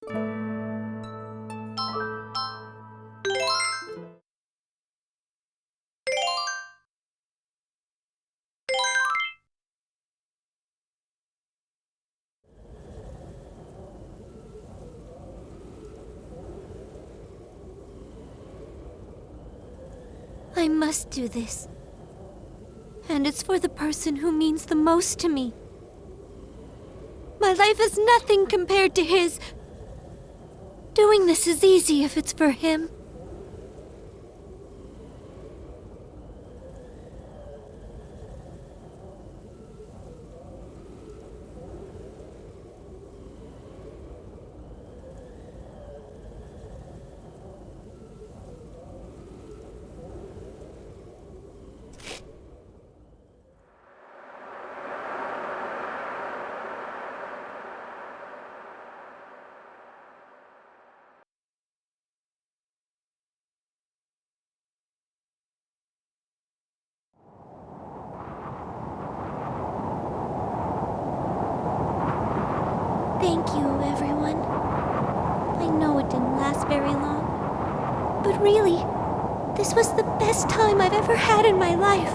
I must do this. And it's for the person who means the most to me. My life is nothing compared to his. Doing this is easy if it's for him. Thank you, everyone. I know it didn't last very long, but really, this was the best time I've ever had in my life.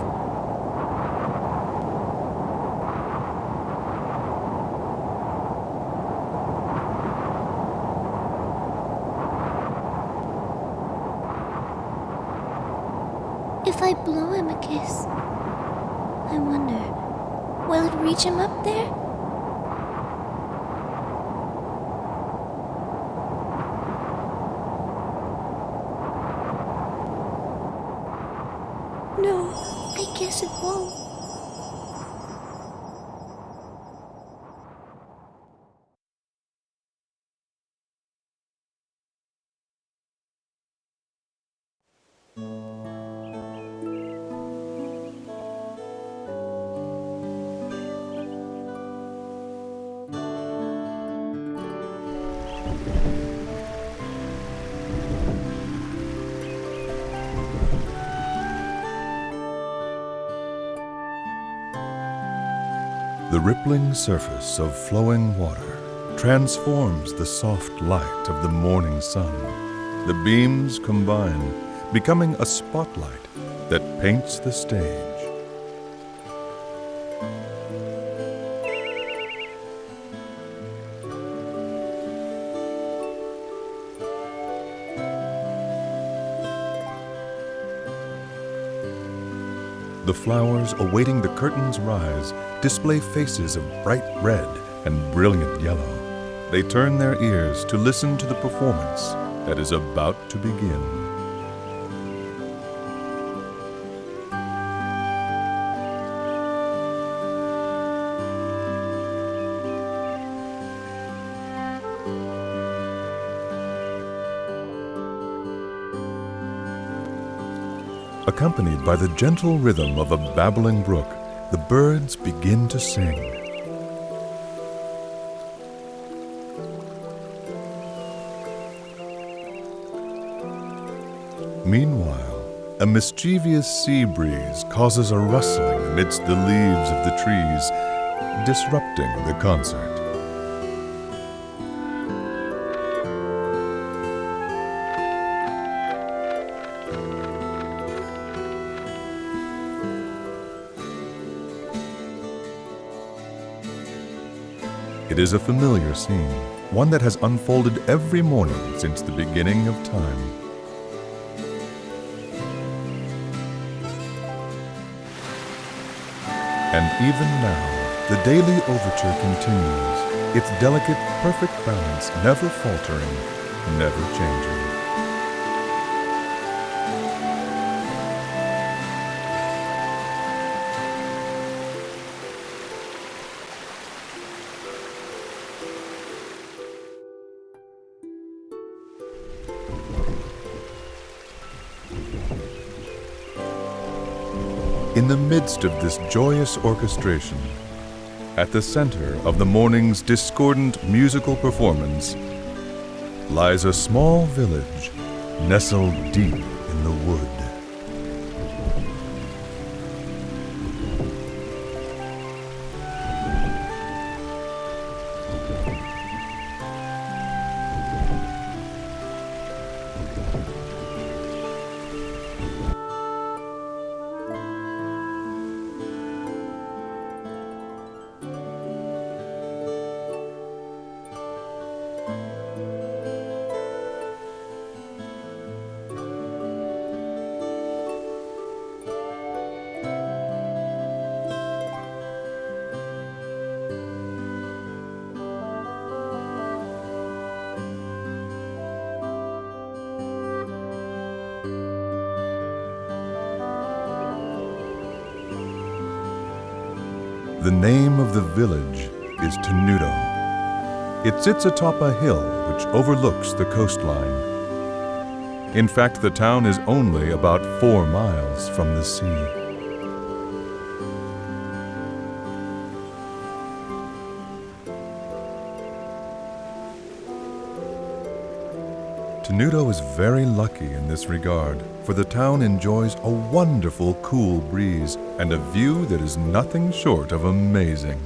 If I blow him a kiss, I wonder, will it reach him up there? No, I guess it won't. The rippling surface of flowing water transforms the soft light of the morning sun. The beams combine, becoming a spotlight that paints the stage. The flowers awaiting the curtain's rise display faces of bright red and brilliant yellow. They turn their ears to listen to the performance that is about to begin. Accompanied by the gentle rhythm of a babbling brook, the birds begin to sing. Meanwhile, a mischievous sea breeze causes a rustling amidst the leaves of the trees, disrupting the concert. It is a familiar scene, one that has unfolded every morning since the beginning of time. And even now, the daily overture continues, its delicate, perfect balance never faltering, never changing. In the midst of this joyous orchestration, at the center of the morning's discordant musical performance, lies a small village nestled deep in the wood. The name of the village is Tenuto. It sits atop a hill which overlooks the coastline. In fact, the town is only about 4 miles from the sea. Tenuto is very lucky in this regard, for the town enjoys a wonderful cool breeze and a view that is nothing short of amazing.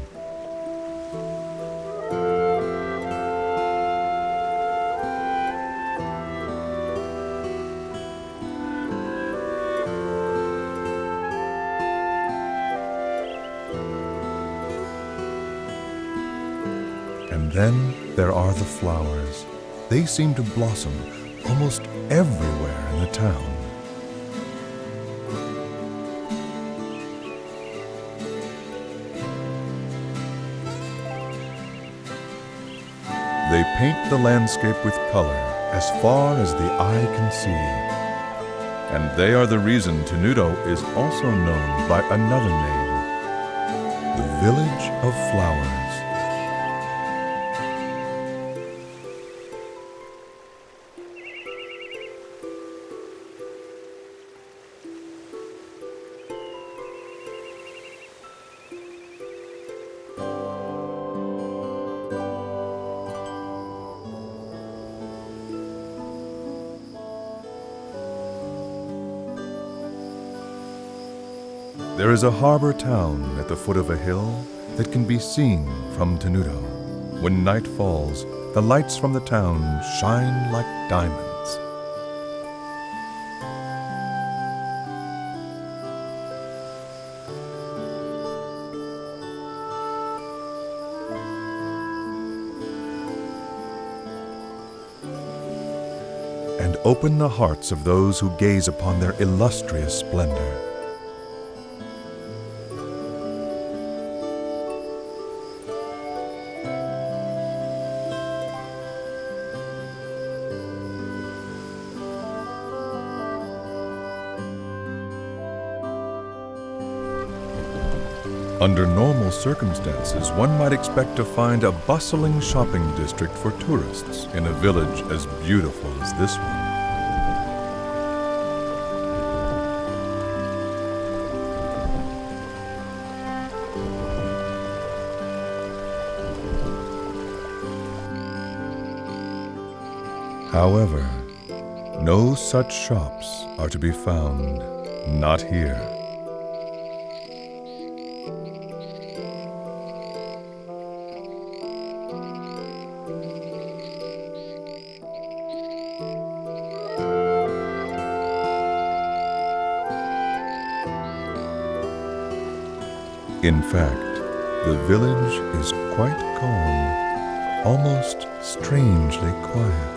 And then there are the flowers. They seem to blossom almost everywhere in the town. They paint the landscape with color as far as the eye can see. And they are the reason Tenuto is also known by another name, the Village of Flowers. There is a harbor town at the foot of a hill that can be seen from Tenuto. When night falls, the lights from the town shine like diamonds. And open the hearts of those who gaze upon their illustrious splendor. Under normal circumstances, one might expect to find a bustling shopping district for tourists in a village as beautiful as this one. However, no such shops are to be found, not here. In fact, the village is quite calm, almost strangely quiet.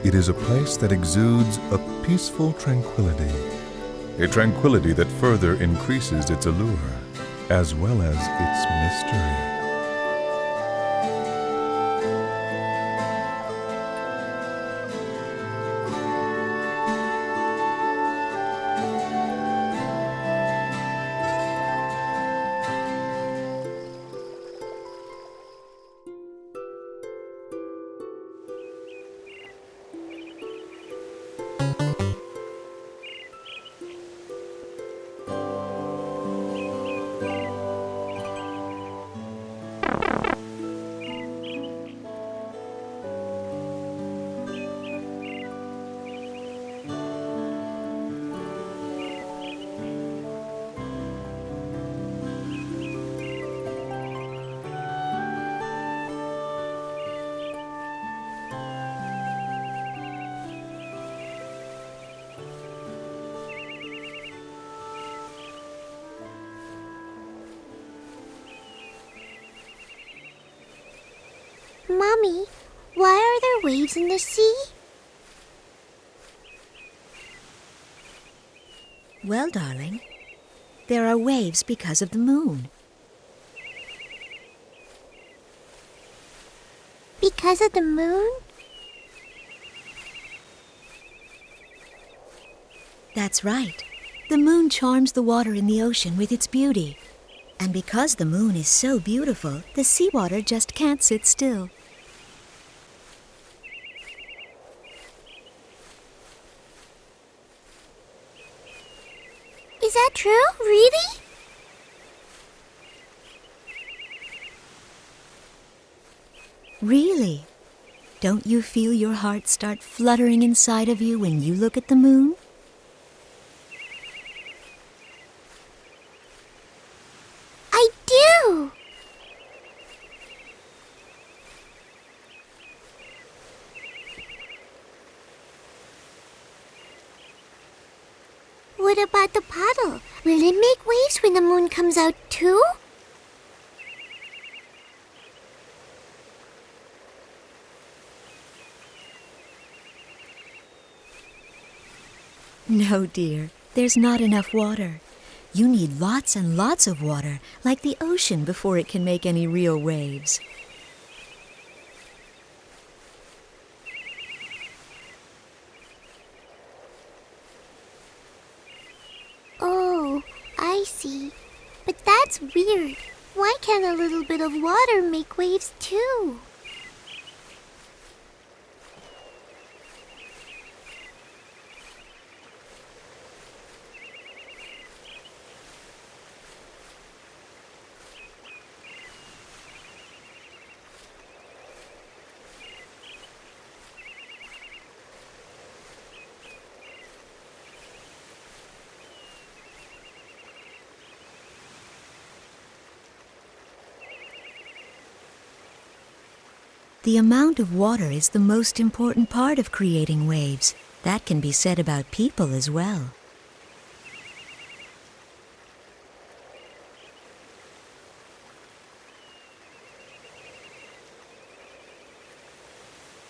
It is a place that exudes a peaceful tranquility, a tranquility that further increases its allure, as well as its mystery. Mommy, why are there waves in the sea? Well, darling, there are waves because of the moon. Because of the moon? That's right. The moon charms the water in the ocean with its beauty. And because the moon is so beautiful, the seawater just can't sit still. Is that true? Really? Really? Don't you feel your heart start fluttering inside of you when you look at the moon? I do! What about the puddle? Will it make waves when the moon comes out too? No, dear. There's not enough water. You need lots and lots of water, like the ocean, before it can make any real waves. Oh, I see. But that's weird. Why can't a little bit of water make waves too? The amount of water is the most important part of creating waves. That can be said about people as well.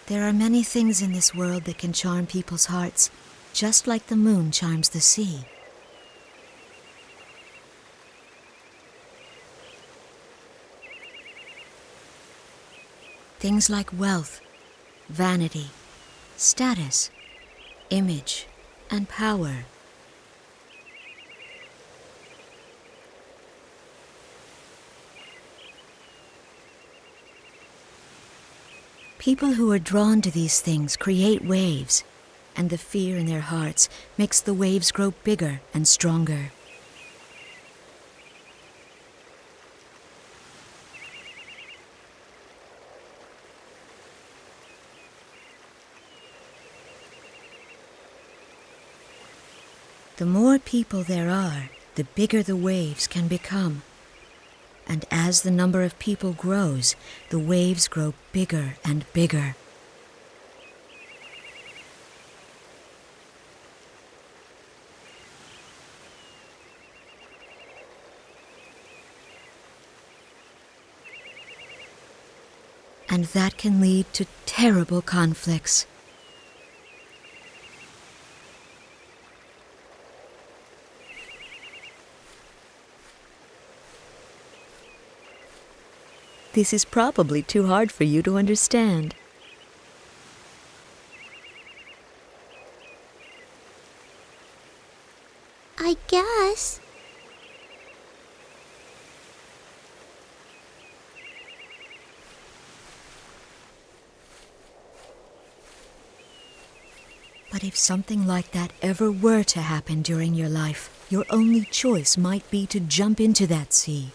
There are many things in this world that can charm people's hearts, just like the moon charms the sea. Things like wealth, vanity, status, image, and power. People who are drawn to these things create waves, and the fear in their hearts makes the waves grow bigger and stronger. The more people there are, the bigger the waves can become. And as the number of people grows, the waves grow bigger and bigger. And that can lead to terrible conflicts. This is probably too hard for you to understand. I guess. But if something like that ever were to happen during your life, your only choice might be to jump into that sea.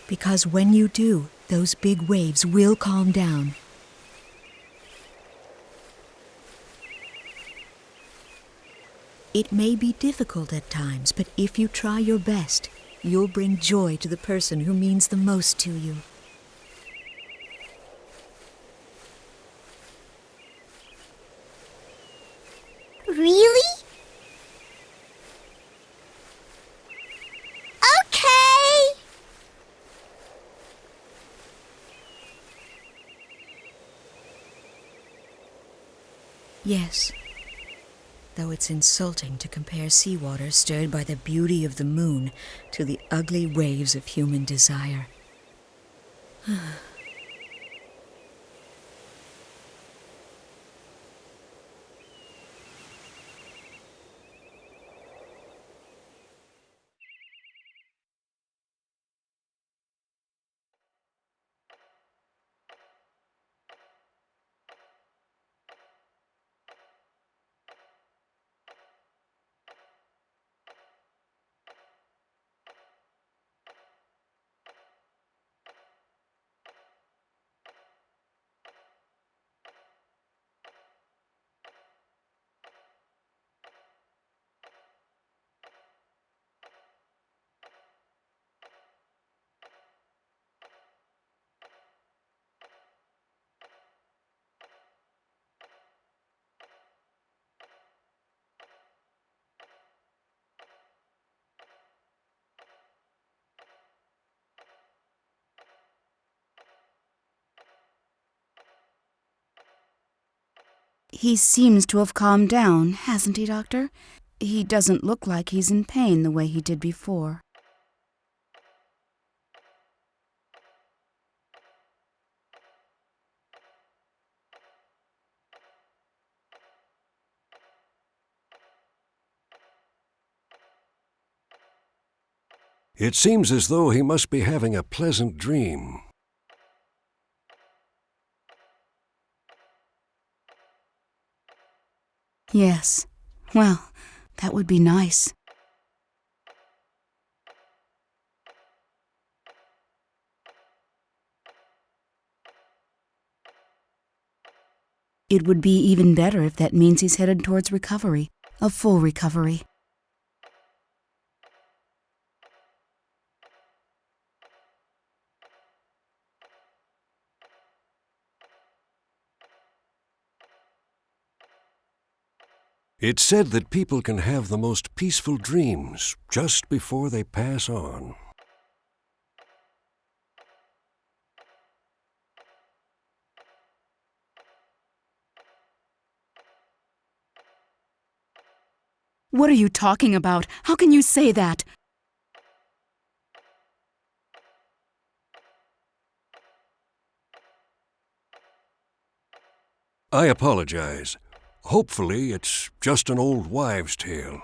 Because when you do, those big waves will calm down. It may be difficult at times, but if you try your best, you'll bring joy to the person who means the most to you. Really? Okay! Yes, though it's insulting to compare seawater stirred by the beauty of the moon to the ugly waves of human desire. He seems to have calmed down, hasn't he, Doctor? He doesn't look like he's in pain the way he did before. It seems as though he must be having a pleasant dream. Yes. Well, that would be nice. It would be even better if that means he's headed towards recovery, a full recovery. It's said that people can have the most peaceful dreams just before they pass on. What are you talking about? How can you say that? I apologize. Hopefully, it's just an old wives' tale.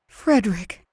Frederick.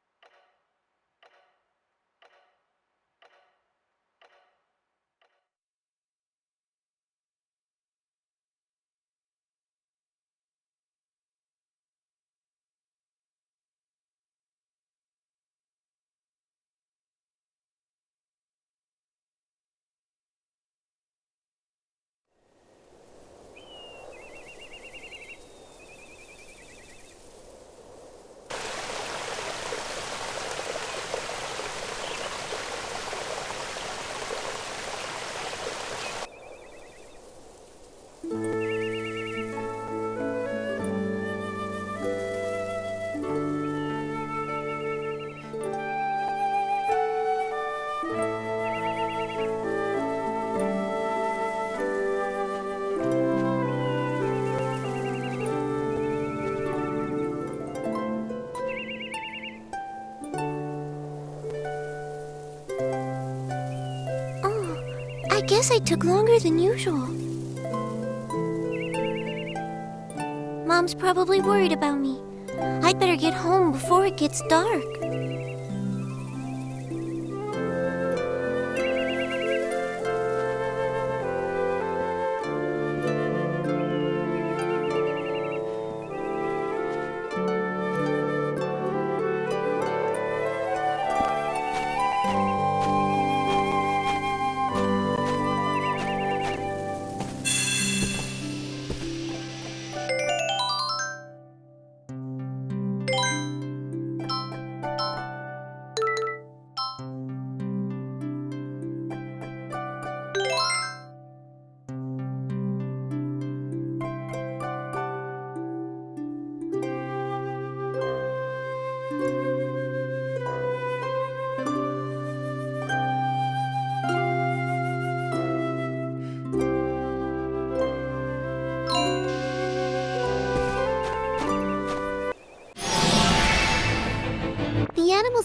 I guess I took longer than usual. Mom's probably worried about me. I'd better get home before it gets dark.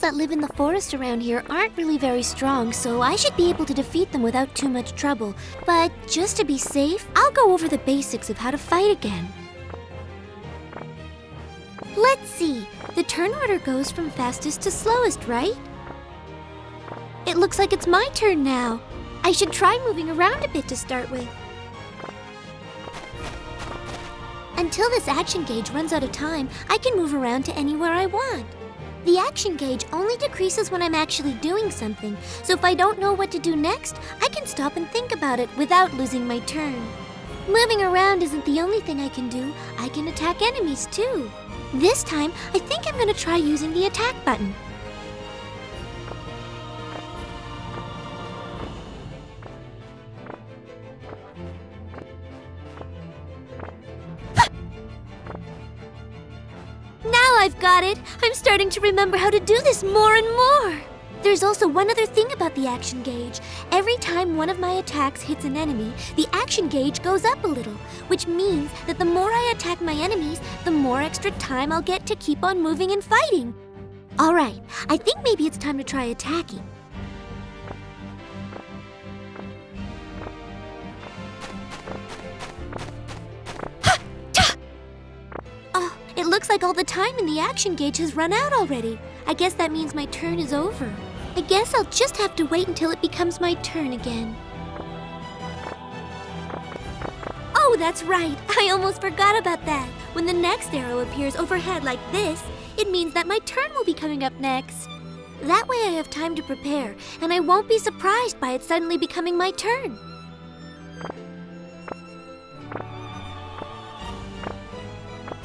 that live in the forest around here aren't really very strong, so I should be able to defeat them without too much trouble. But just to be safe, I'll go over the basics of how to fight again. Let's see. The turn order goes from fastest to slowest, right? It looks like it's my turn now. I should try moving around a bit to start with. Until this action gauge runs out of time, I can move around to anywhere I want. The action gauge only decreases when I'm actually doing something, so if I don't know what to do next, I can stop and think about it without losing my turn. Moving around isn't the only thing I can do. I can attack enemies too. This time, I think I'm going to try using the attack button. Now I've got it! I'm starting to remember how to do this more and more! There's also one other thing about the action gauge. Every time one of my attacks hits an enemy, the action gauge goes up a little, which means that the more I attack my enemies, the more extra time I'll get to keep on moving and fighting. Alright, I think maybe it's time to try attacking. Oh, it looks like all the time in the action gauge has run out already. I guess that means my turn is over. I guess I'll just have to wait until it becomes my turn again. Oh, that's right. I almost forgot about that. When the next arrow appears overhead like this, it means that my turn will be coming up next. That way I have time to prepare, and I won't be surprised by it suddenly becoming my turn.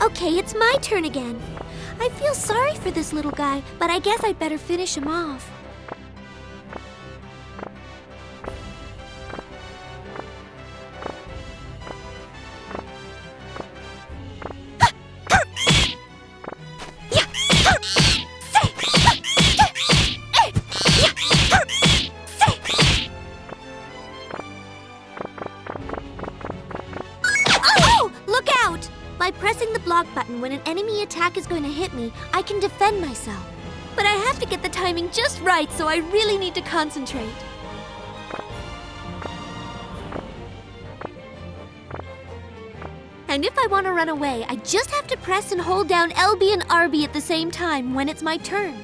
Okay, it's my turn again. I feel sorry for this little guy, but I guess I'd better finish him off. By pressing the block button when an enemy attack is going to hit me, I can defend myself. But I have to get the timing just right, so I really need to concentrate. And if I want to run away, I just have to press and hold down LB and RB at the same time when it's my turn.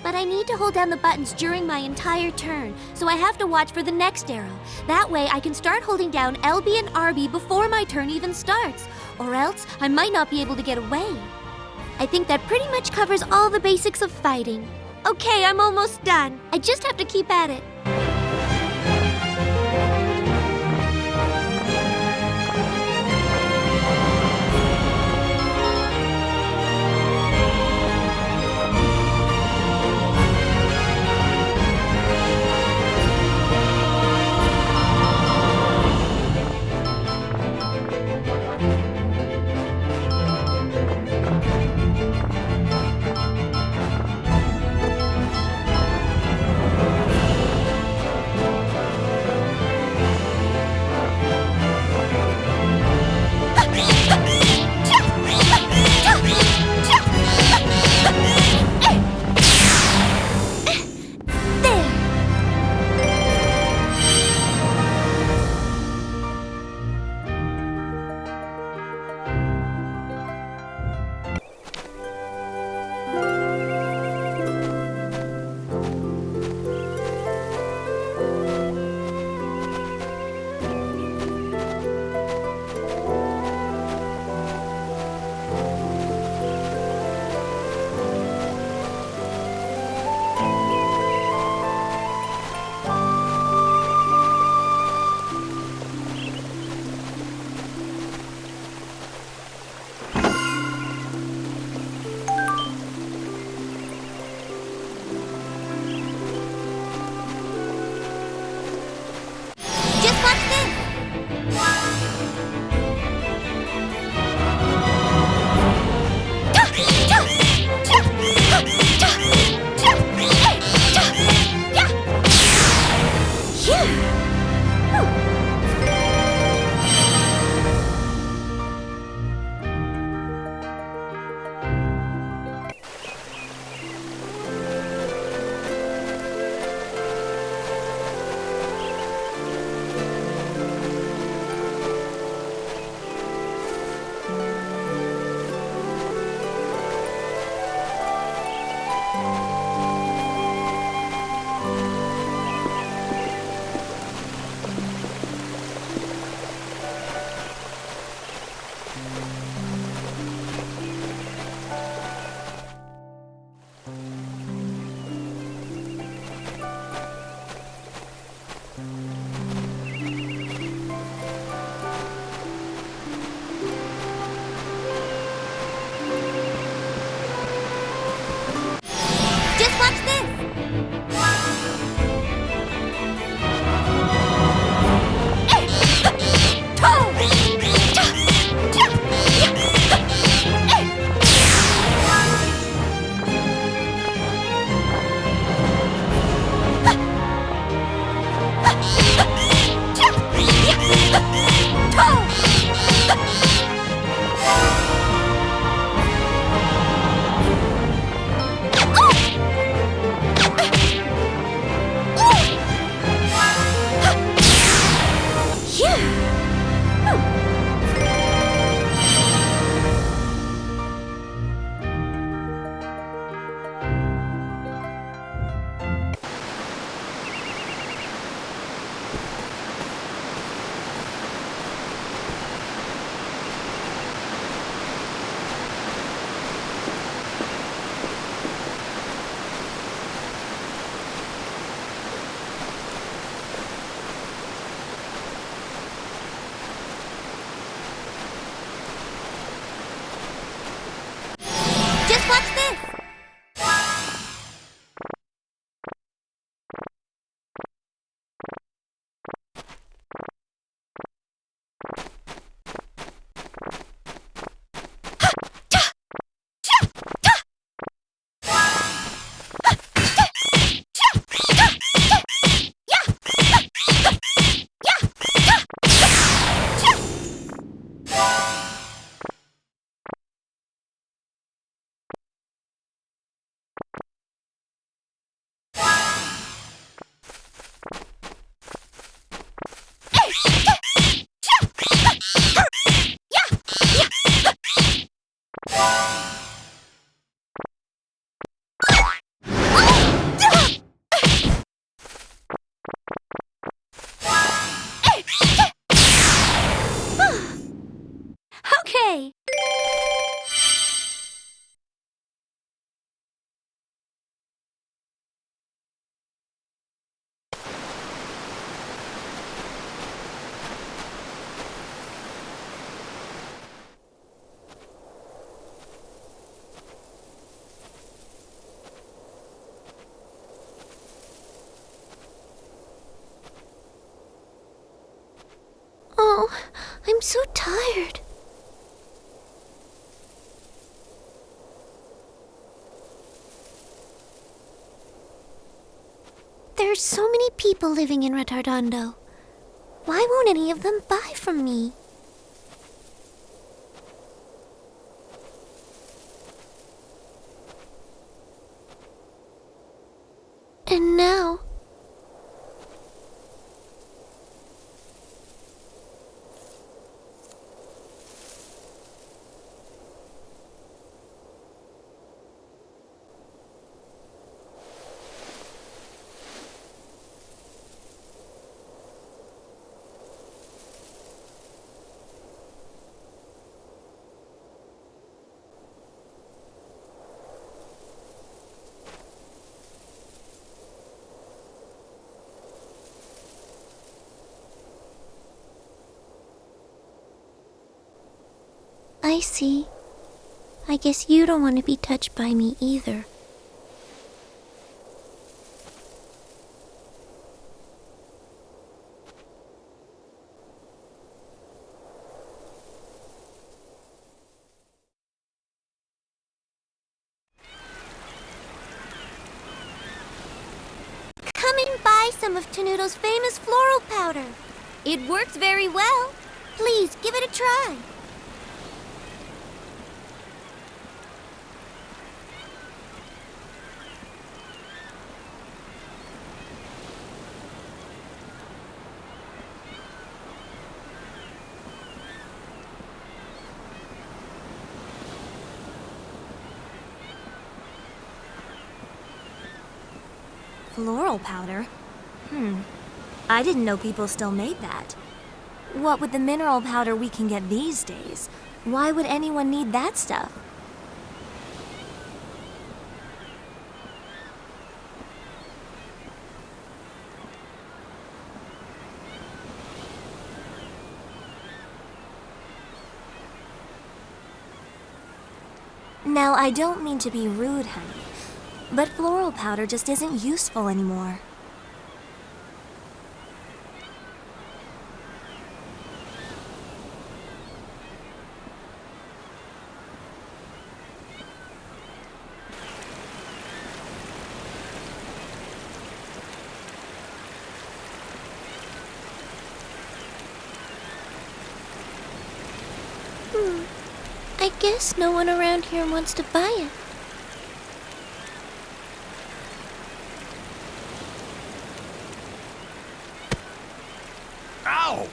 But I need to hold down the buttons during my entire turn, so I have to watch for the next arrow. That way I can start holding down LB and RB before my turn even starts, or else I might not be able to get away. I think that pretty much covers all the basics of fighting. Okay, I'm almost done. I just have to keep at it. Oh, I'm so tired. There's so many people living in Retardando. Why won't any of them buy from me? And now... I see. I guess you don't want to be touched by me either. Come and buy some of Tenuto's famous floral powder. It works very well. Please, give it a try. Floral powder? I didn't know people still made that. What with the mineral powder we can get these days? Why would anyone need that stuff? Now, I don't mean to be rude, honey, but floral powder just isn't useful anymore. I guess no one around here wants to buy it. Ow!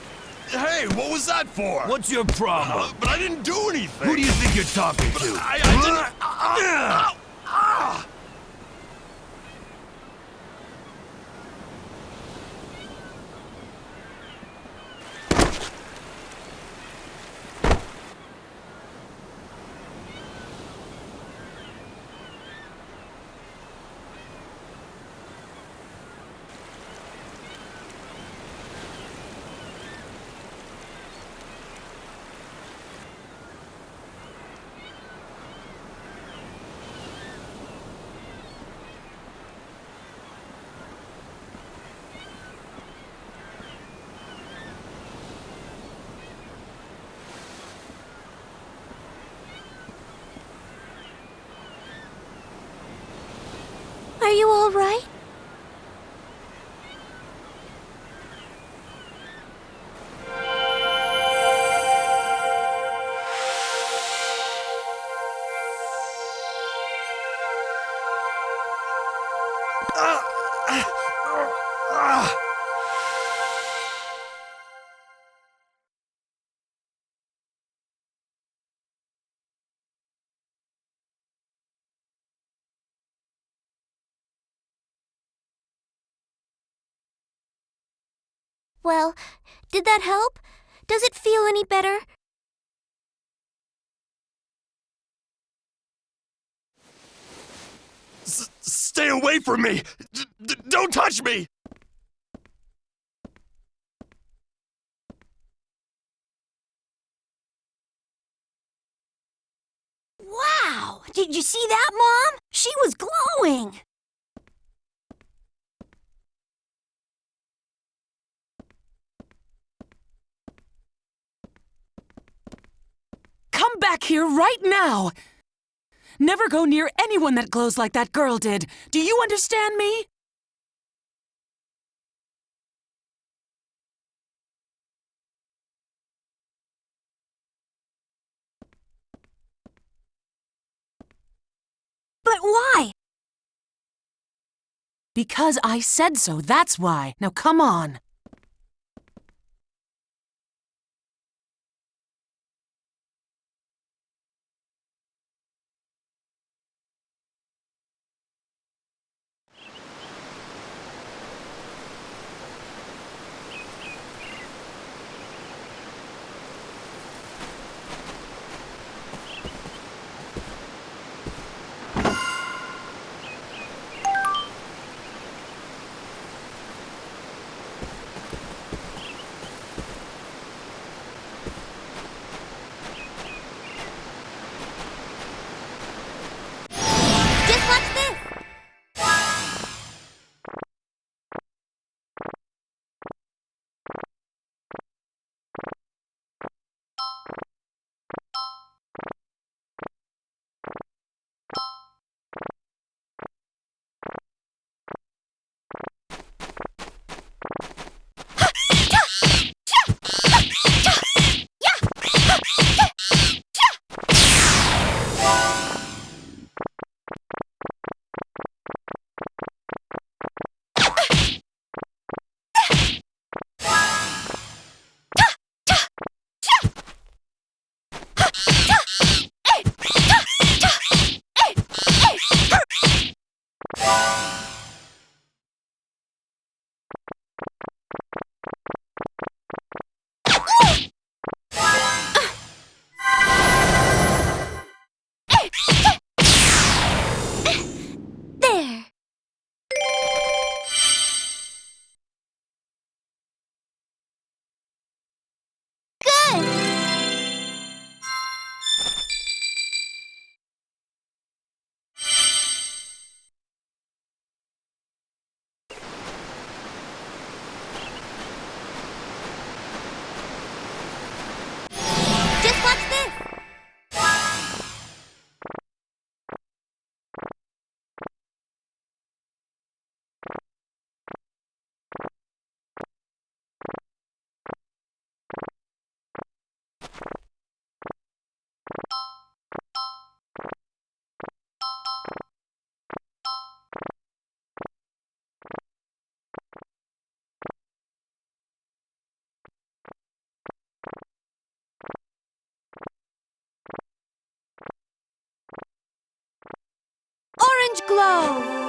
Hey, what was that for? What's your problem? But I didn't do anything. Who do you think you're talking to? I didn't... Ow! Ah! Are you all right? Well, did that help? Does it feel any better? Stay away from me! Don't touch me! Wow! Did you see that, Mom? She was glowing! back here right now! Never go near anyone that glows like that girl did. Do you understand me? But why? Because I said so, that's why. Now come on. Just watch this! There! Good! Just watch this! Orange glow!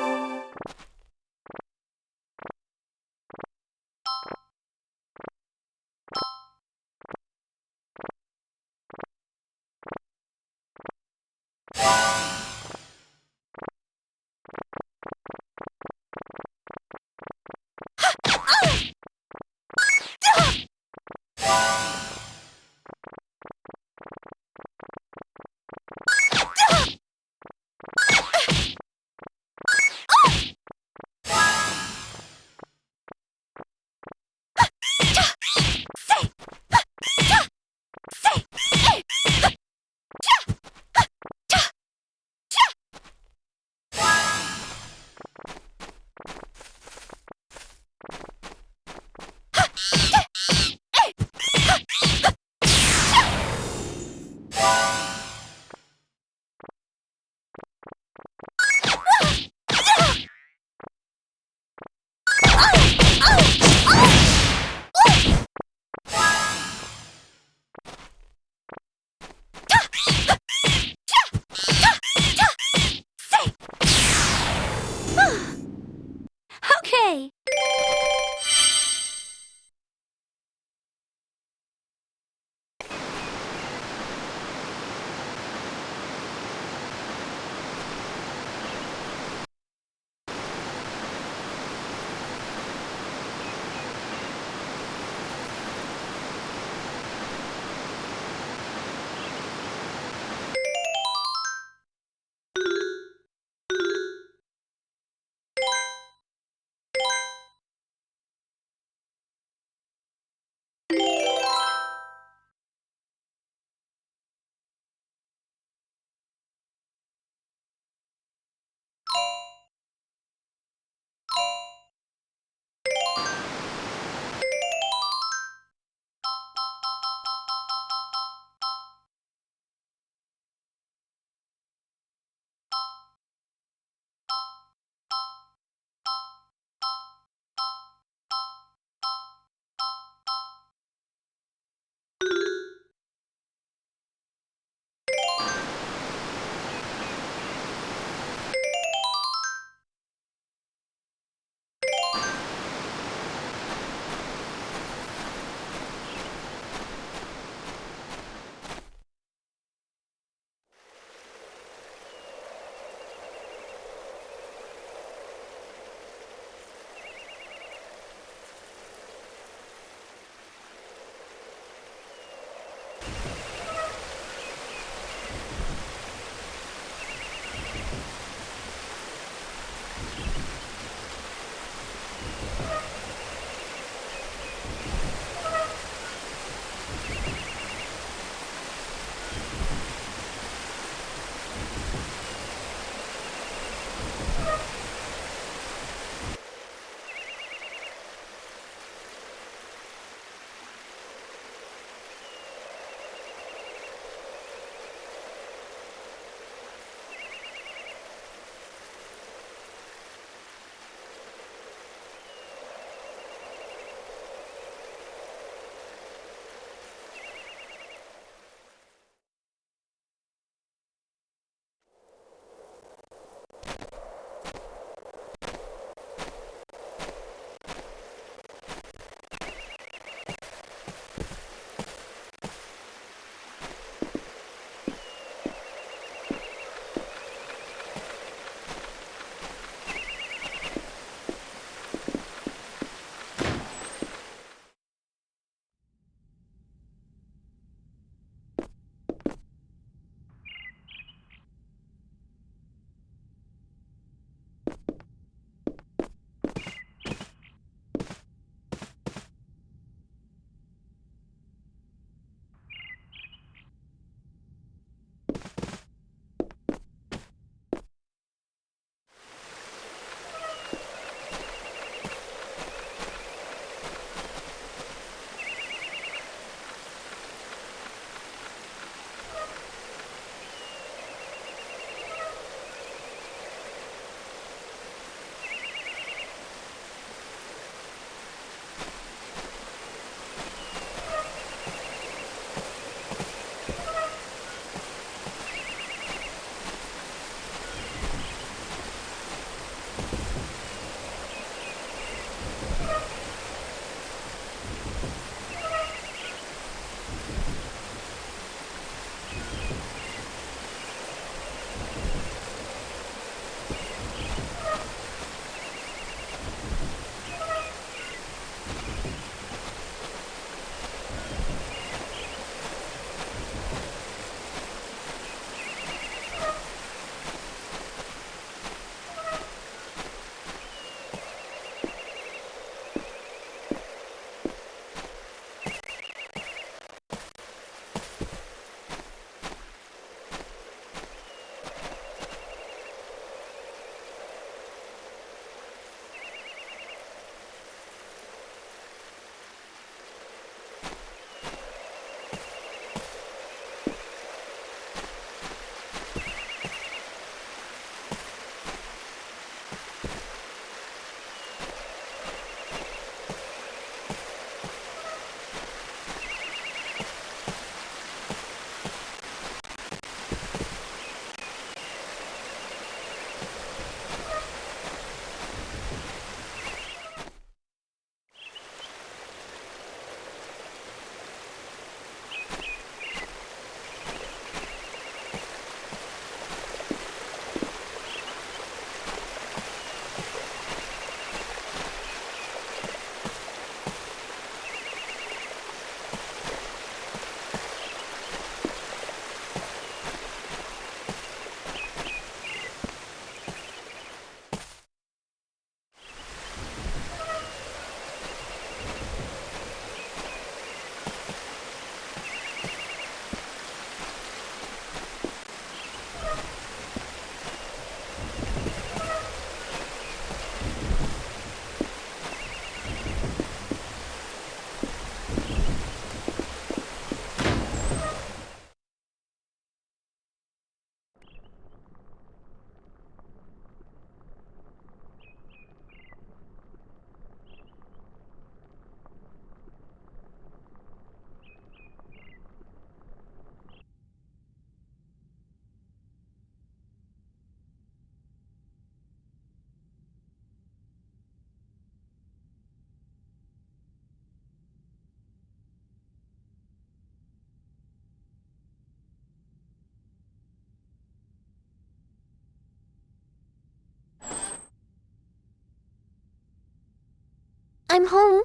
I'm home.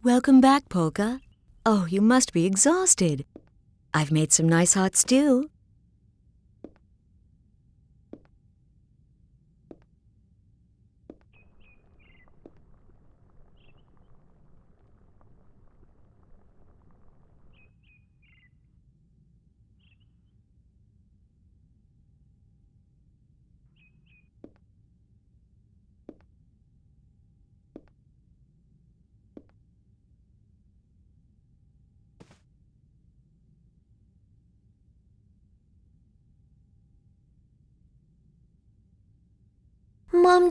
Welcome back, Polka. Oh, you must be exhausted. I've made some nice hot stew. Mom,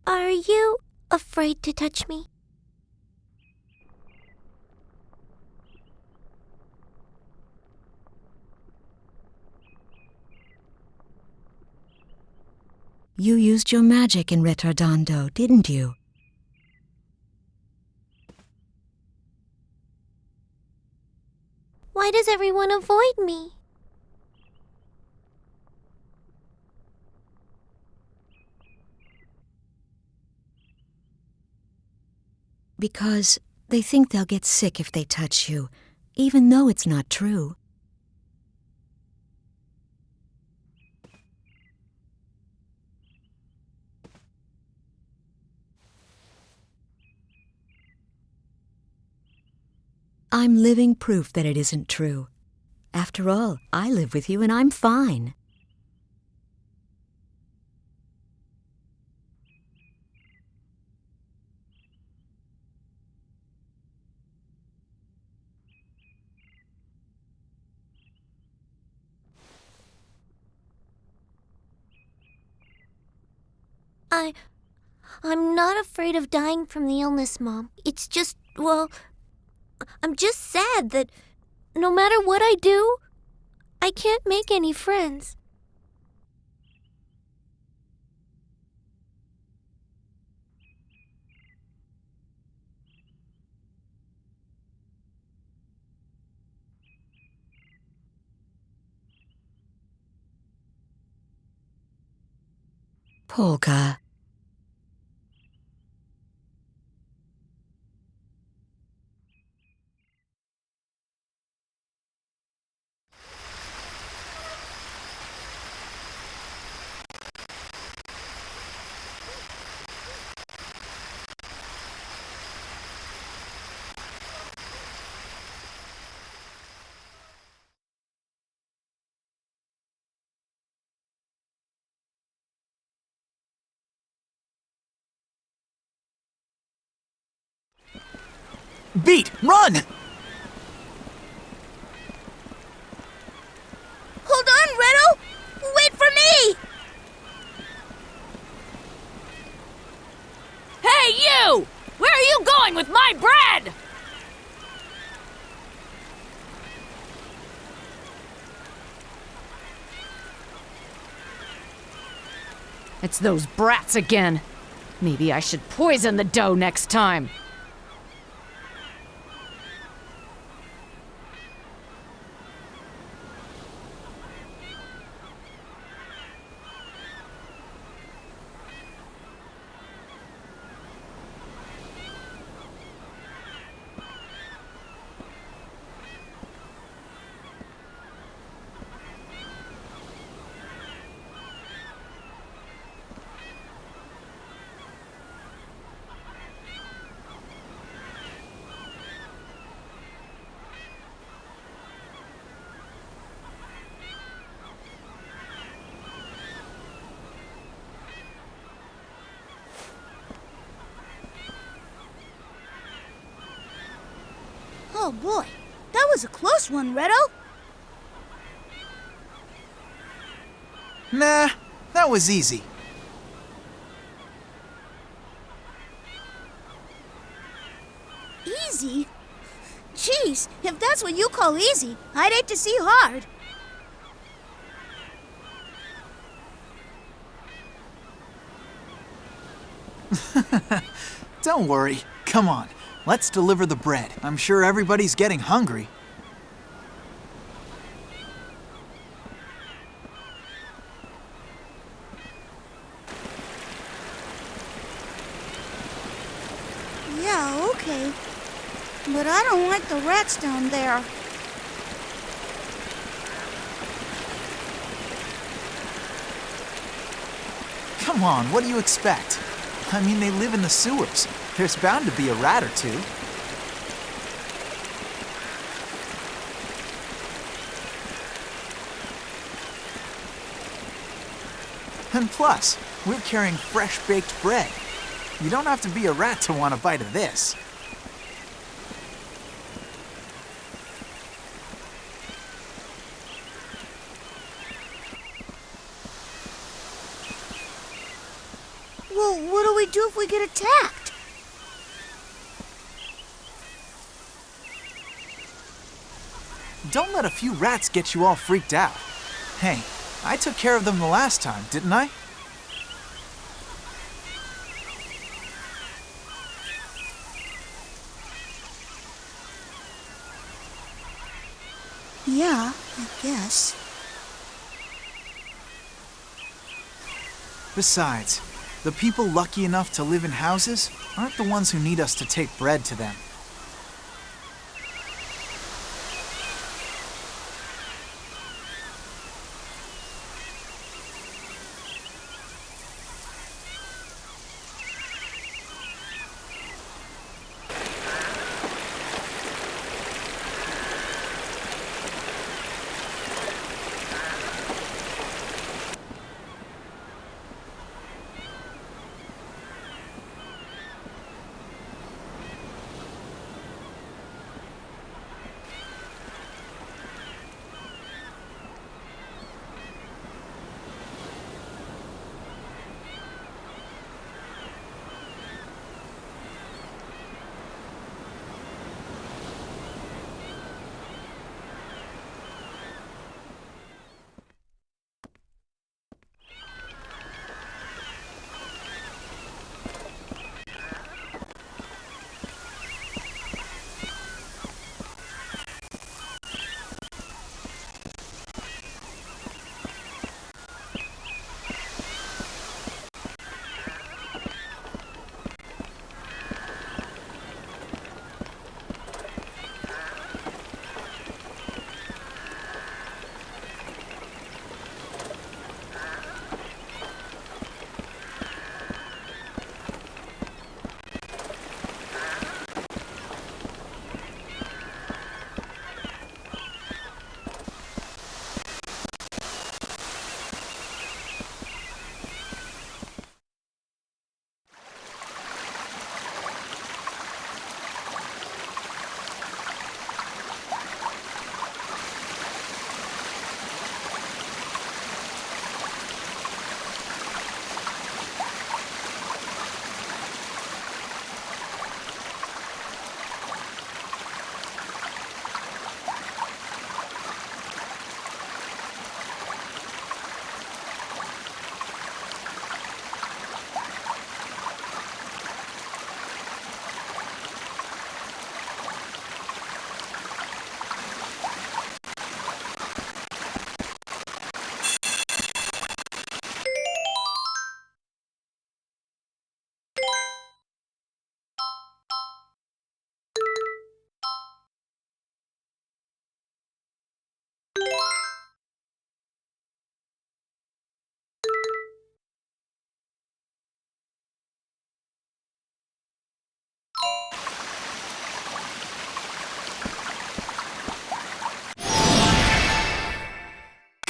Are you afraid to touch me? You used your magic in Retardando, didn't you? Why does everyone avoid me? Because they think they'll get sick if they touch you, even though it's not true. I'm living proof that it isn't true. After all, I live with you and I'm fine. I'm not afraid of dying from the illness, Mom. It's just, well, I'm just sad that no matter what I do, I can't make any friends. Polka. Beat! Run! Hold on, Riddle! Wait for me! Hey, you! Where are you going with my bread? It's those brats again. Maybe I should poison the dough next time. Oh boy, that was a close one, Riddle. Nah, that was easy. Easy? Jeez, if that's what you call easy, I'd hate to see hard. Don't worry. Come on, let's deliver the bread. I'm sure everybody's getting hungry. Yeah, okay. But I don't like the rats down there. Come on, what do you expect? I mean, they live in the sewers. There's bound to be a rat or two. And plus, we're carrying fresh baked bread. You don't have to be a rat to want a bite of this. Well, what do we do if we get attacked? Don't let a few rats get you all freaked out. Hey, I took care of them the last time, didn't I? Yeah, I guess. Besides, the people lucky enough to live in houses aren't the ones who need us to take bread to them.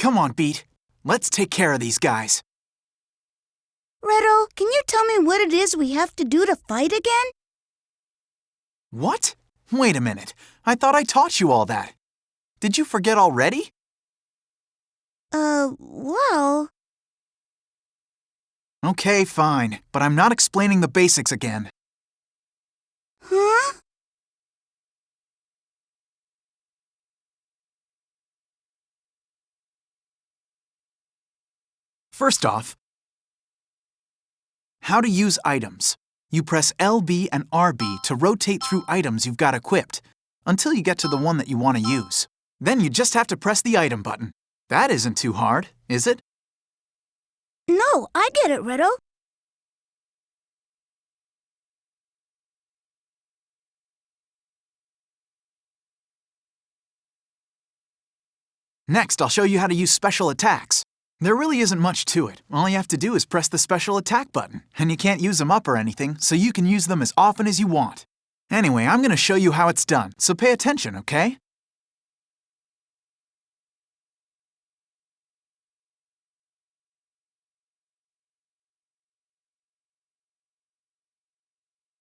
Come on, Beat. Let's take care of these guys. Riddle, can you tell me what it is we have to do to fight again? What? Wait a minute. I thought I taught you all that. Did you forget already? Well... Okay, fine. But I'm not explaining the basics again. Huh? First off, how to use items. You press LB and RB to rotate through items you've got equipped, until you get to the one that you want to use. Then you just have to press the item button. That isn't too hard, is it? No, I get it, Riddle. Next, I'll show you how to use special attacks. There really isn't much to it. All you have to do is press the special attack button, and you can't use them up or anything, so you can use them as often as you want. Anyway, I'm gonna show you how it's done, so pay attention, okay?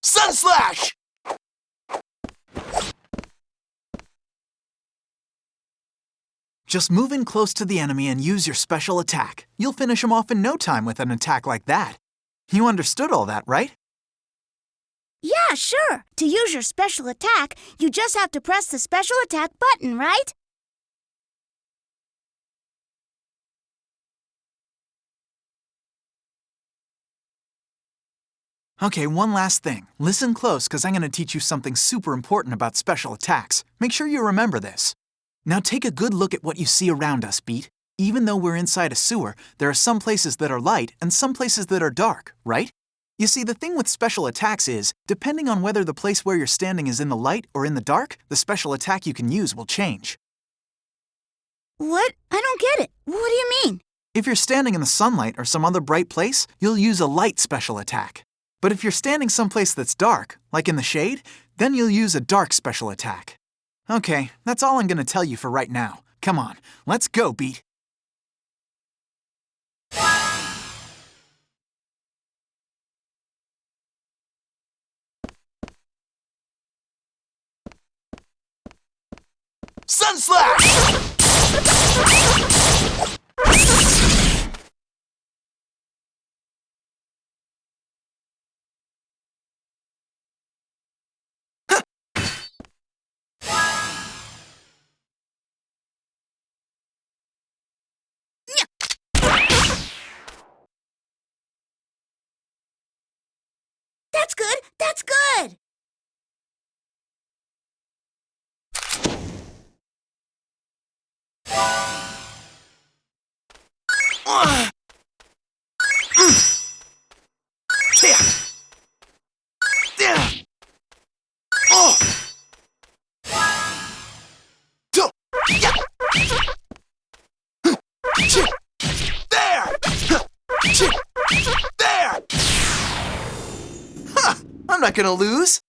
Sun Slash! Just move in close to the enemy and use your special attack. You'll finish him off in no time with an attack like that. You understood all that, right? Yeah, sure. To use your special attack, you just have to press the special attack button, right? Okay, one last thing. Listen close, because I'm going to teach you something super important about special attacks. Make sure you remember this. Now take a good look at what you see around us, Beat. Even though we're inside a sewer, there are some places that are light and some places that are dark, right? You see, the thing with special attacks is, depending on whether the place where you're standing is in the light or in the dark, the special attack you can use will change. What? I don't get it. What do you mean? If you're standing in the sunlight or some other bright place, you'll use a light special attack. But if you're standing someplace that's dark, like in the shade, then you'll use a dark special attack. Okay, that's all I'm going to tell you for right now. Come on, let's go, Beat. Sun Slash! That's good! That's good! I'm not gonna lose.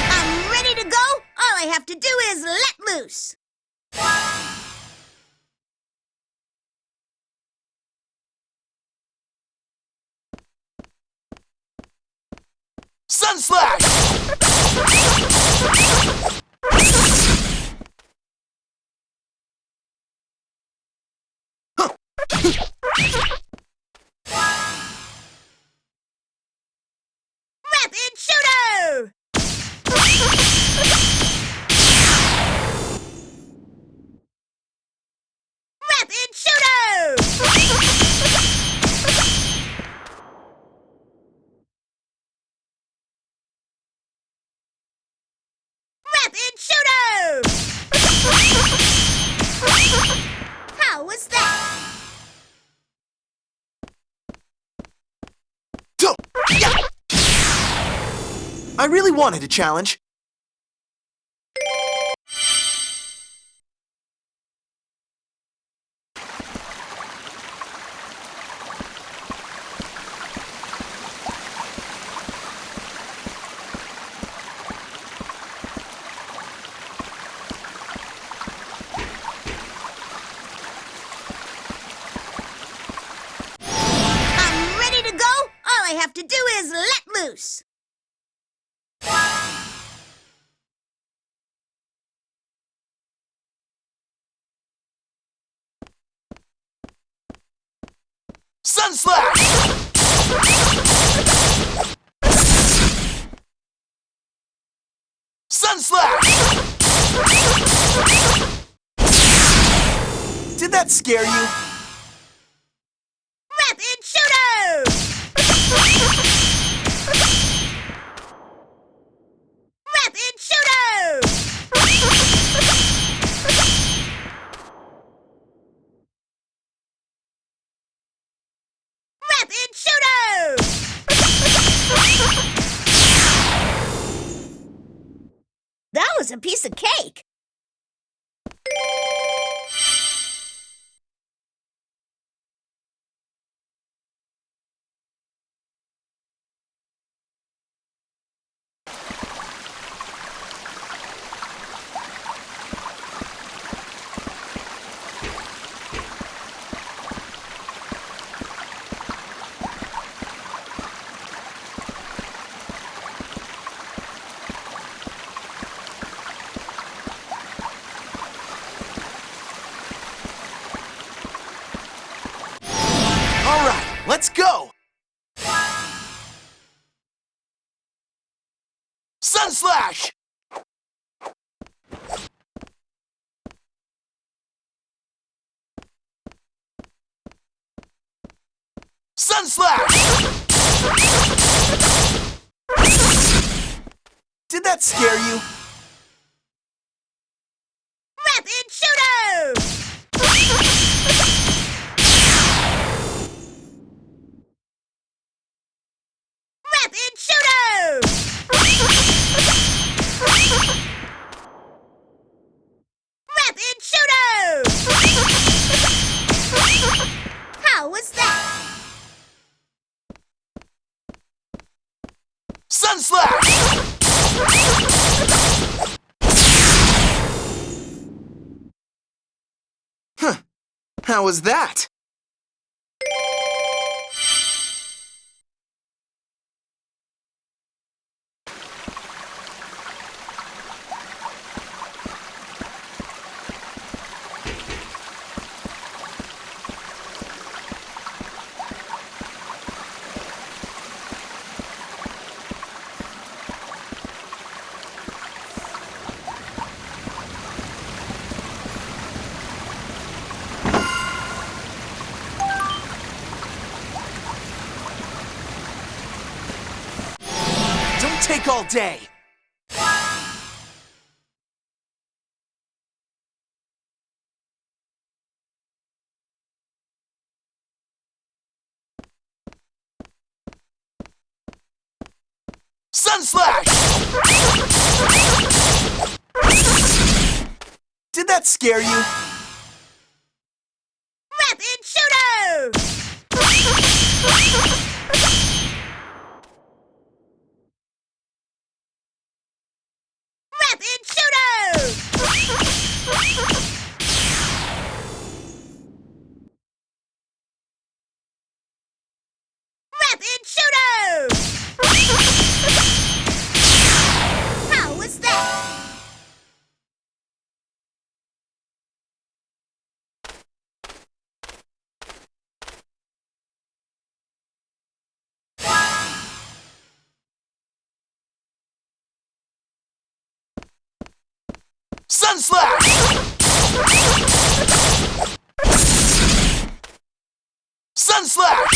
I'm ready to go. All I have to do is let loose. Sun Slash! Rapid shooter! Rapid shooter! Rapid shooter! How was that? I really wanted a challenge. I'm ready to go. All I have to do is let loose. Sun Slash! Sun Slash! Did that scare you? Rapid shooter! Rapid shooter! a piece of cake. Let's go! Sun Slash! Sun Slash! Did that scare you? Rapid Shooter! Rapid Shooter! Rapid Shooter! How was that? Sun Slash! Huh. How was that? Take all day. Sun Slash! Did that scare you? Rapid Shooter! Rapid Shooter! Rapid Shooter! How was that? Sun Slash! Sun Slash!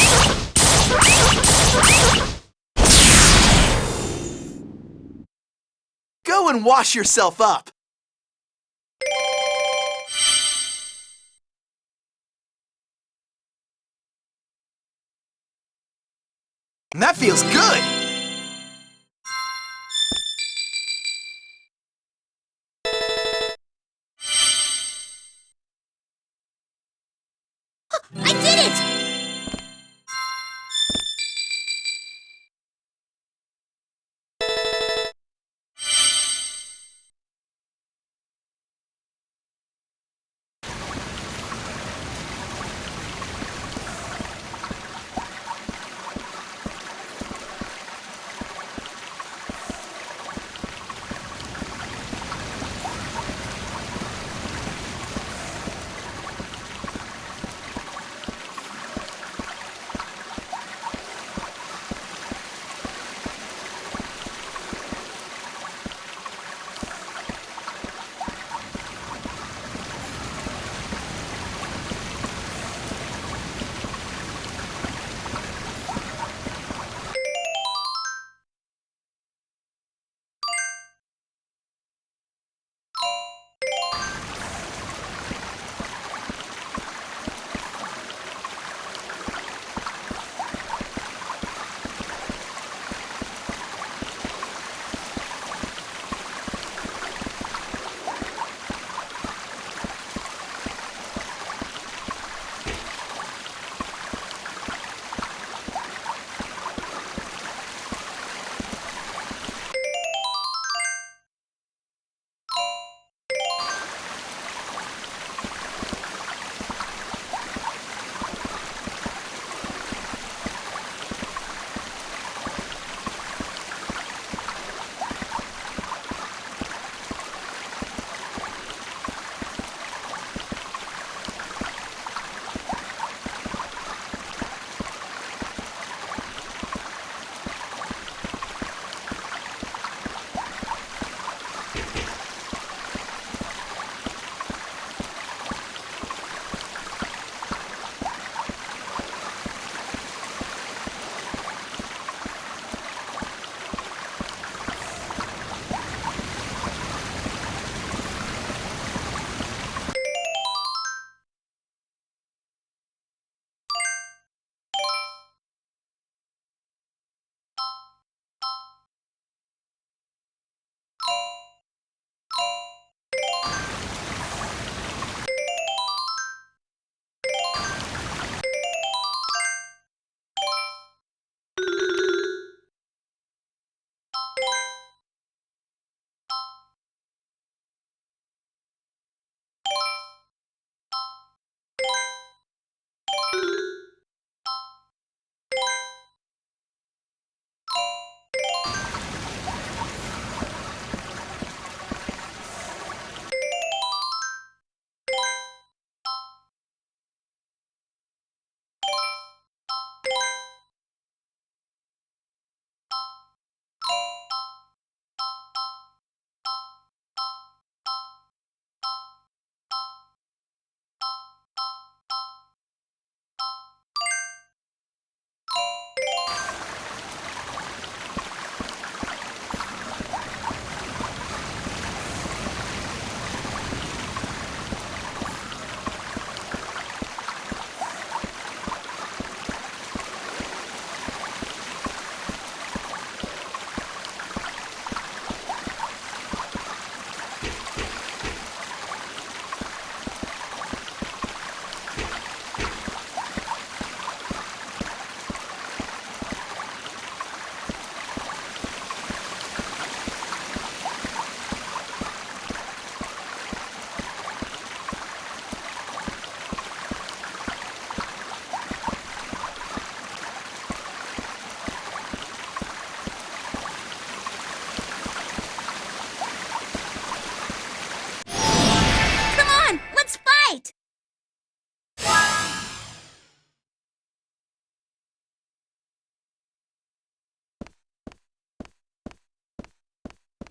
Go and wash yourself up. And that feels good. I did it!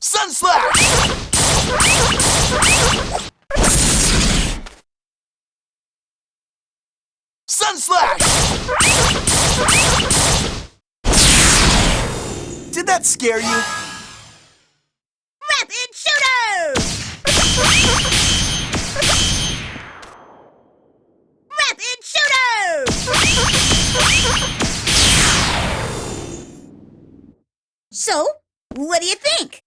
Sun Slash! Sun Slash! Did that scare you? Rapid Shooter! Rapid Shooter! So, what do you think?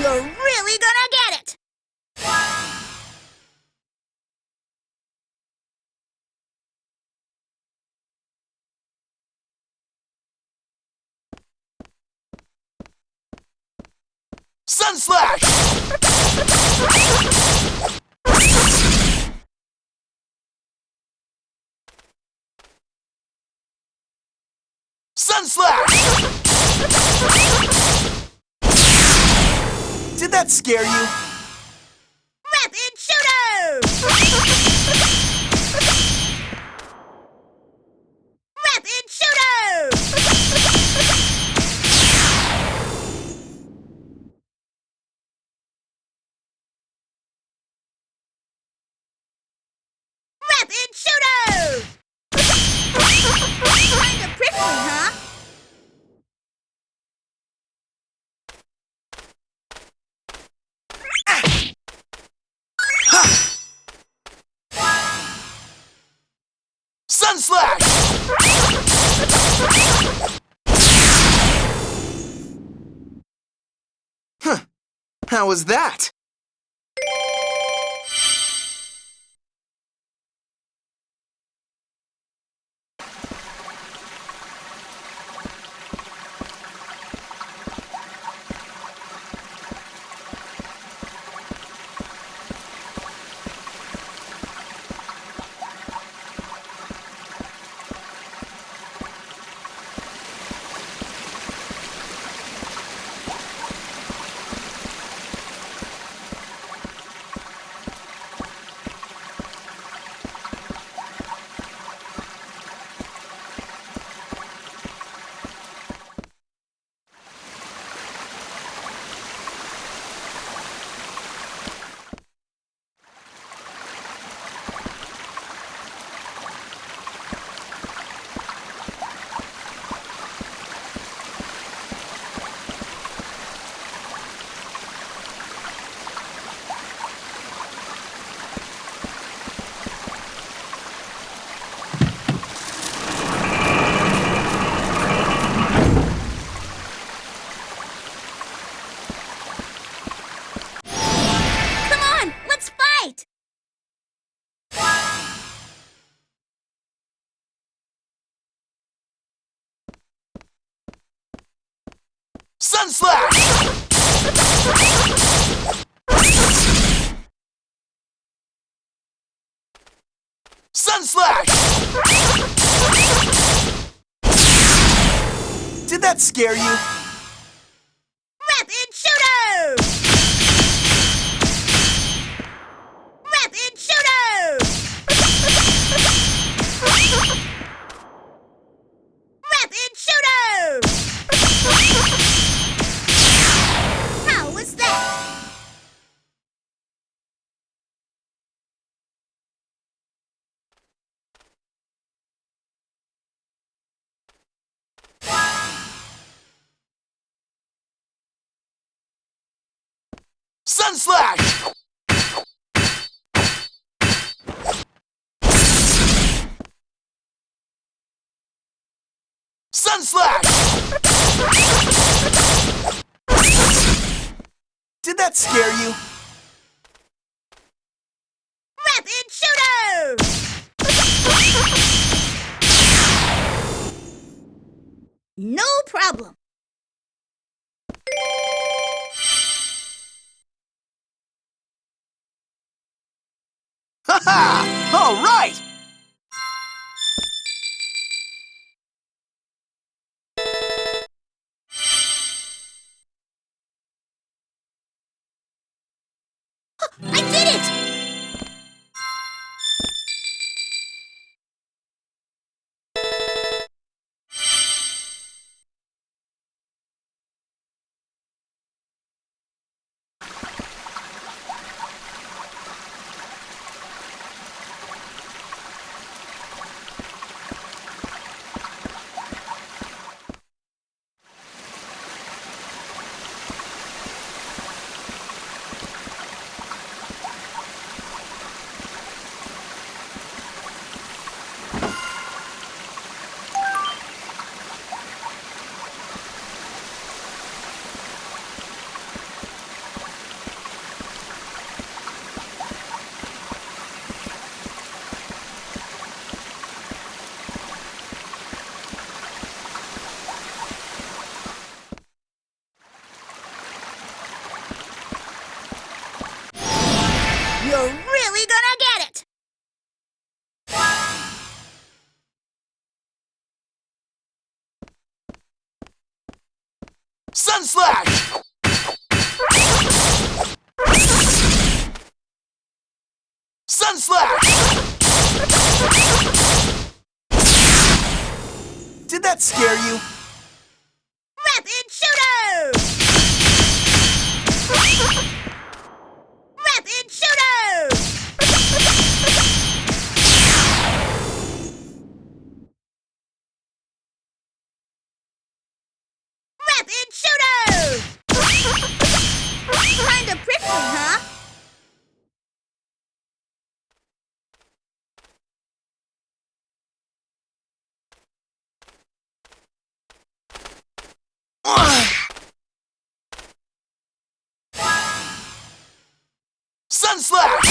You're really gonna get it! Sun Slash! Sun Slash! Did that scare you? Rapid Shooter! Rapid Shooter! Rapid Shooter! Kinda prickly, huh? Sun Slash! Huh. How was that? Sun Slash! Sun Slash! Did that scare you? Rapid Shooter! Rapid Shooter! Sun Slash! Sun Slash! Did that scare you? Rapid shooter! No problem. Ha-ha! All right! I did it! You're really gonna get it! Sun Slash! Sun Slash! Did that scare you? Rapid shooter! Rapid shooter! Rapid shooter! Kinda prickly, huh? Sun Slash!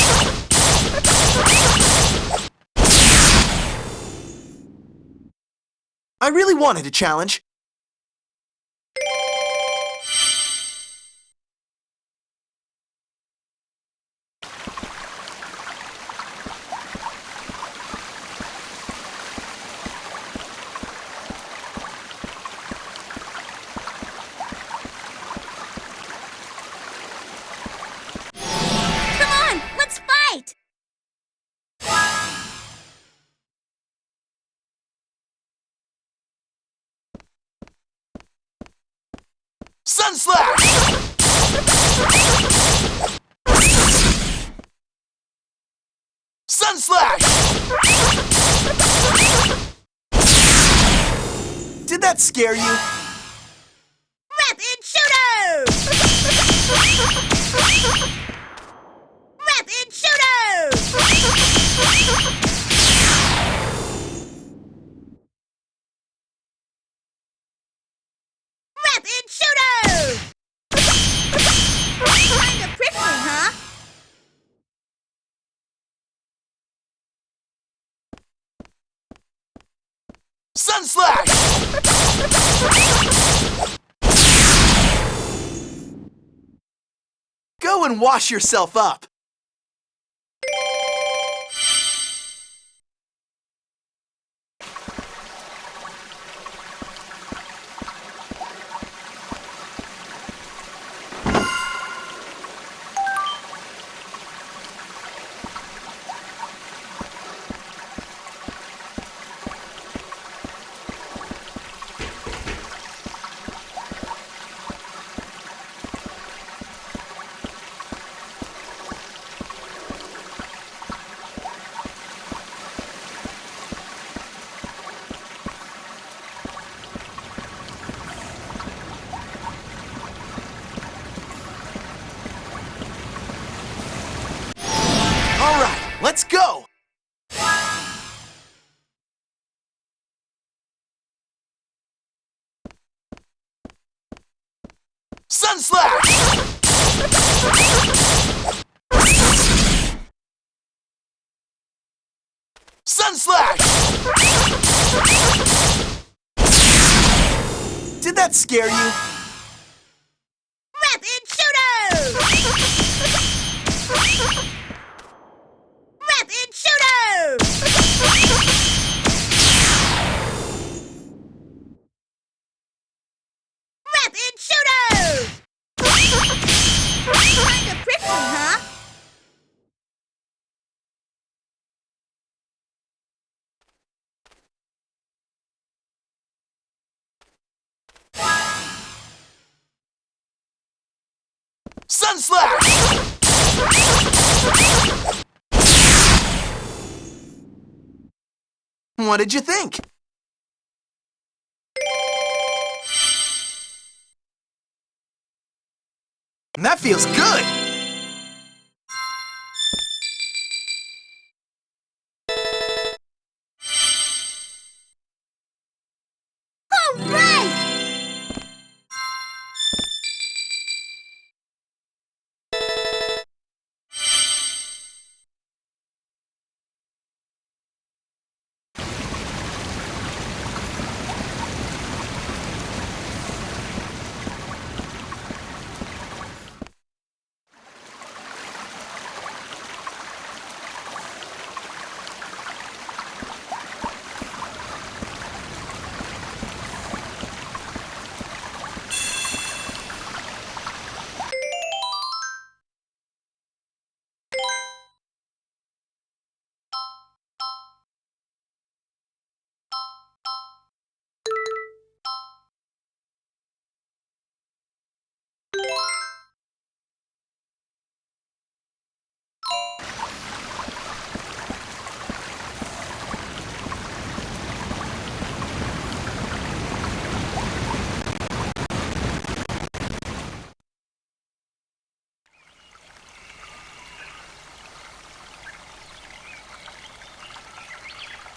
I really wanted a challenge. Come on, let's fight! Sun Slash! Sun Slash! Did that scare you? Rapid shooter! Rapid shooter! Rapid shooter! Kinda prickly, huh? Sun Slash! Go and wash yourself up. let's go! Sun Slash! Sun Slash! Did that scare you? Rapid Shooter! Rapid Shooter! Rapid Shooter! Kinda prickly, huh? Sun Slash! What did you think? That feels good! All right!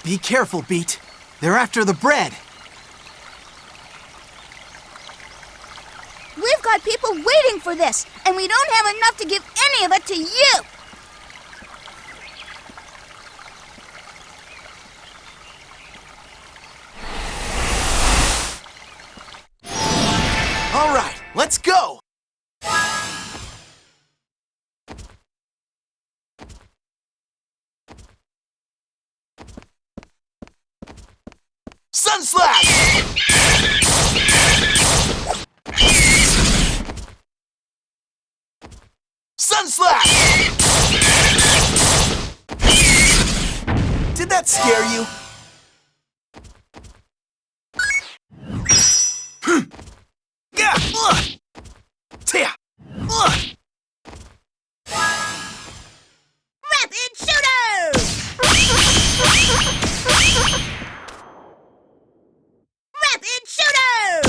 Be careful, Beat. They're after the bread. We've got people waiting for this, and we don't have enough to give any of it to you! All right, let's go! Sun Slash! Sun Slash! Did that scare you? Rapid Shooter! Rapid Shooter!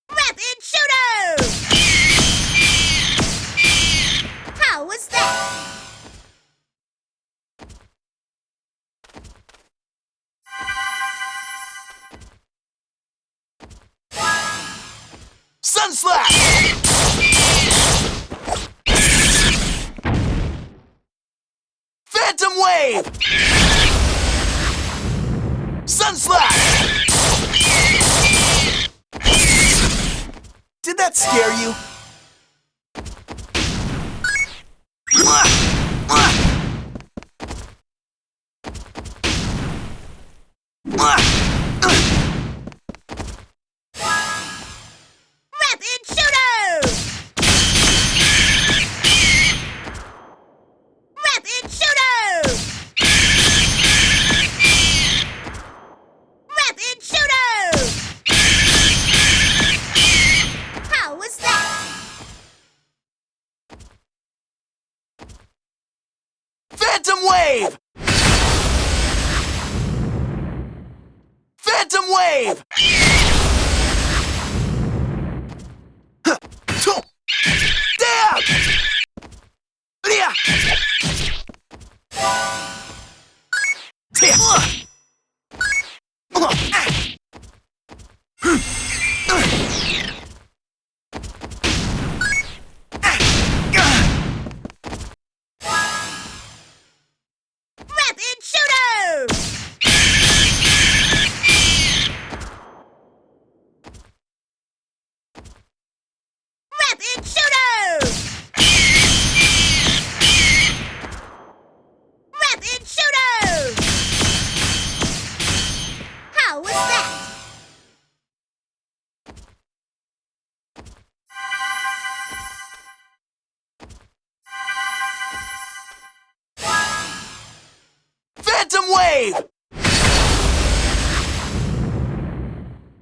Rapid Shooter! How was that? Sun Slash! Phantom Wave! Sun Slash! Did that scare you? Rapid Shooter! Rapid Shooter! Rapid Shooter! How was that? Phantom Wave! Phantom Wave! wave!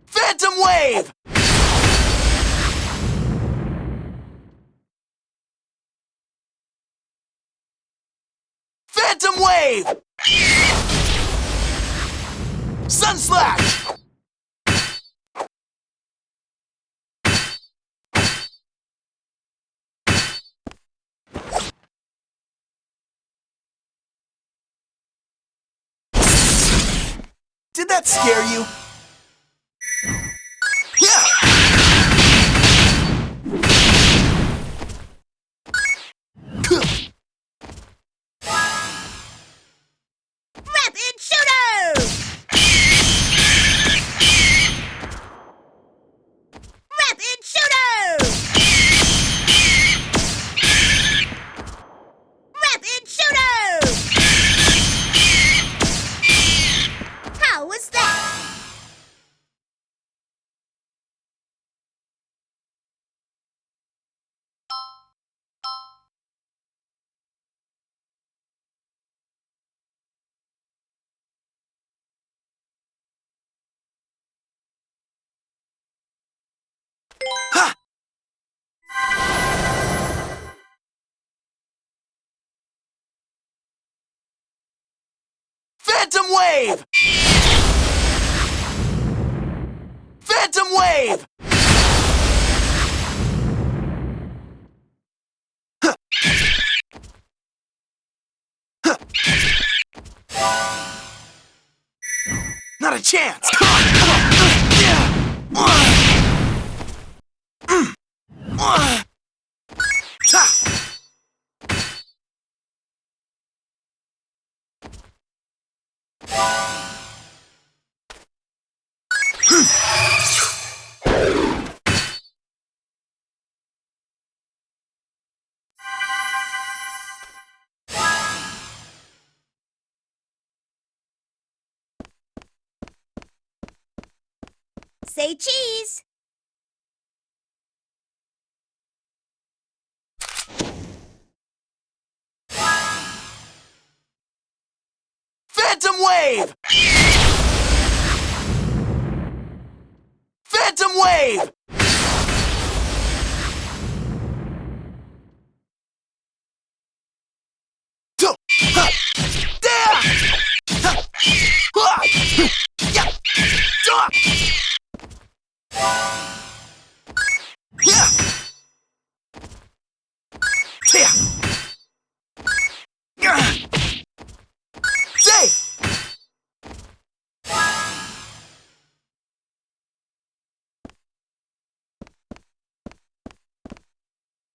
Phantom wave! Phantom wave! Sun slash! Did that scare you? Yeah! Rapid shooter! Rapid shooter! Rapid shooter! How was that? Ha! Phantom wave! Phantom wave! Huh. Huh. Not a chance! Come on! Yeah. Ta. Say cheese! Phantom wave! Phantom wave! Tuh. Ha. There. Ha. Ha. Yeah. Duh. Yeah. Yeah. Yeah. Say.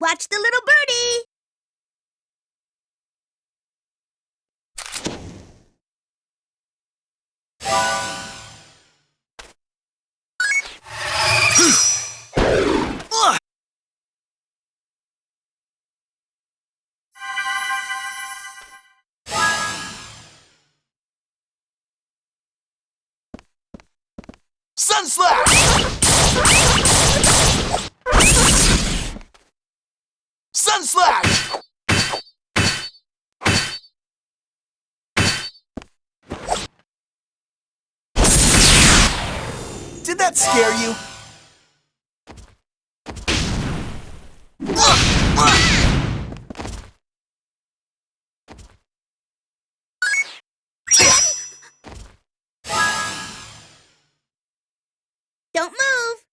Watch the little birdie! Sun slash! Sun slash! Did that scare you? Don't move!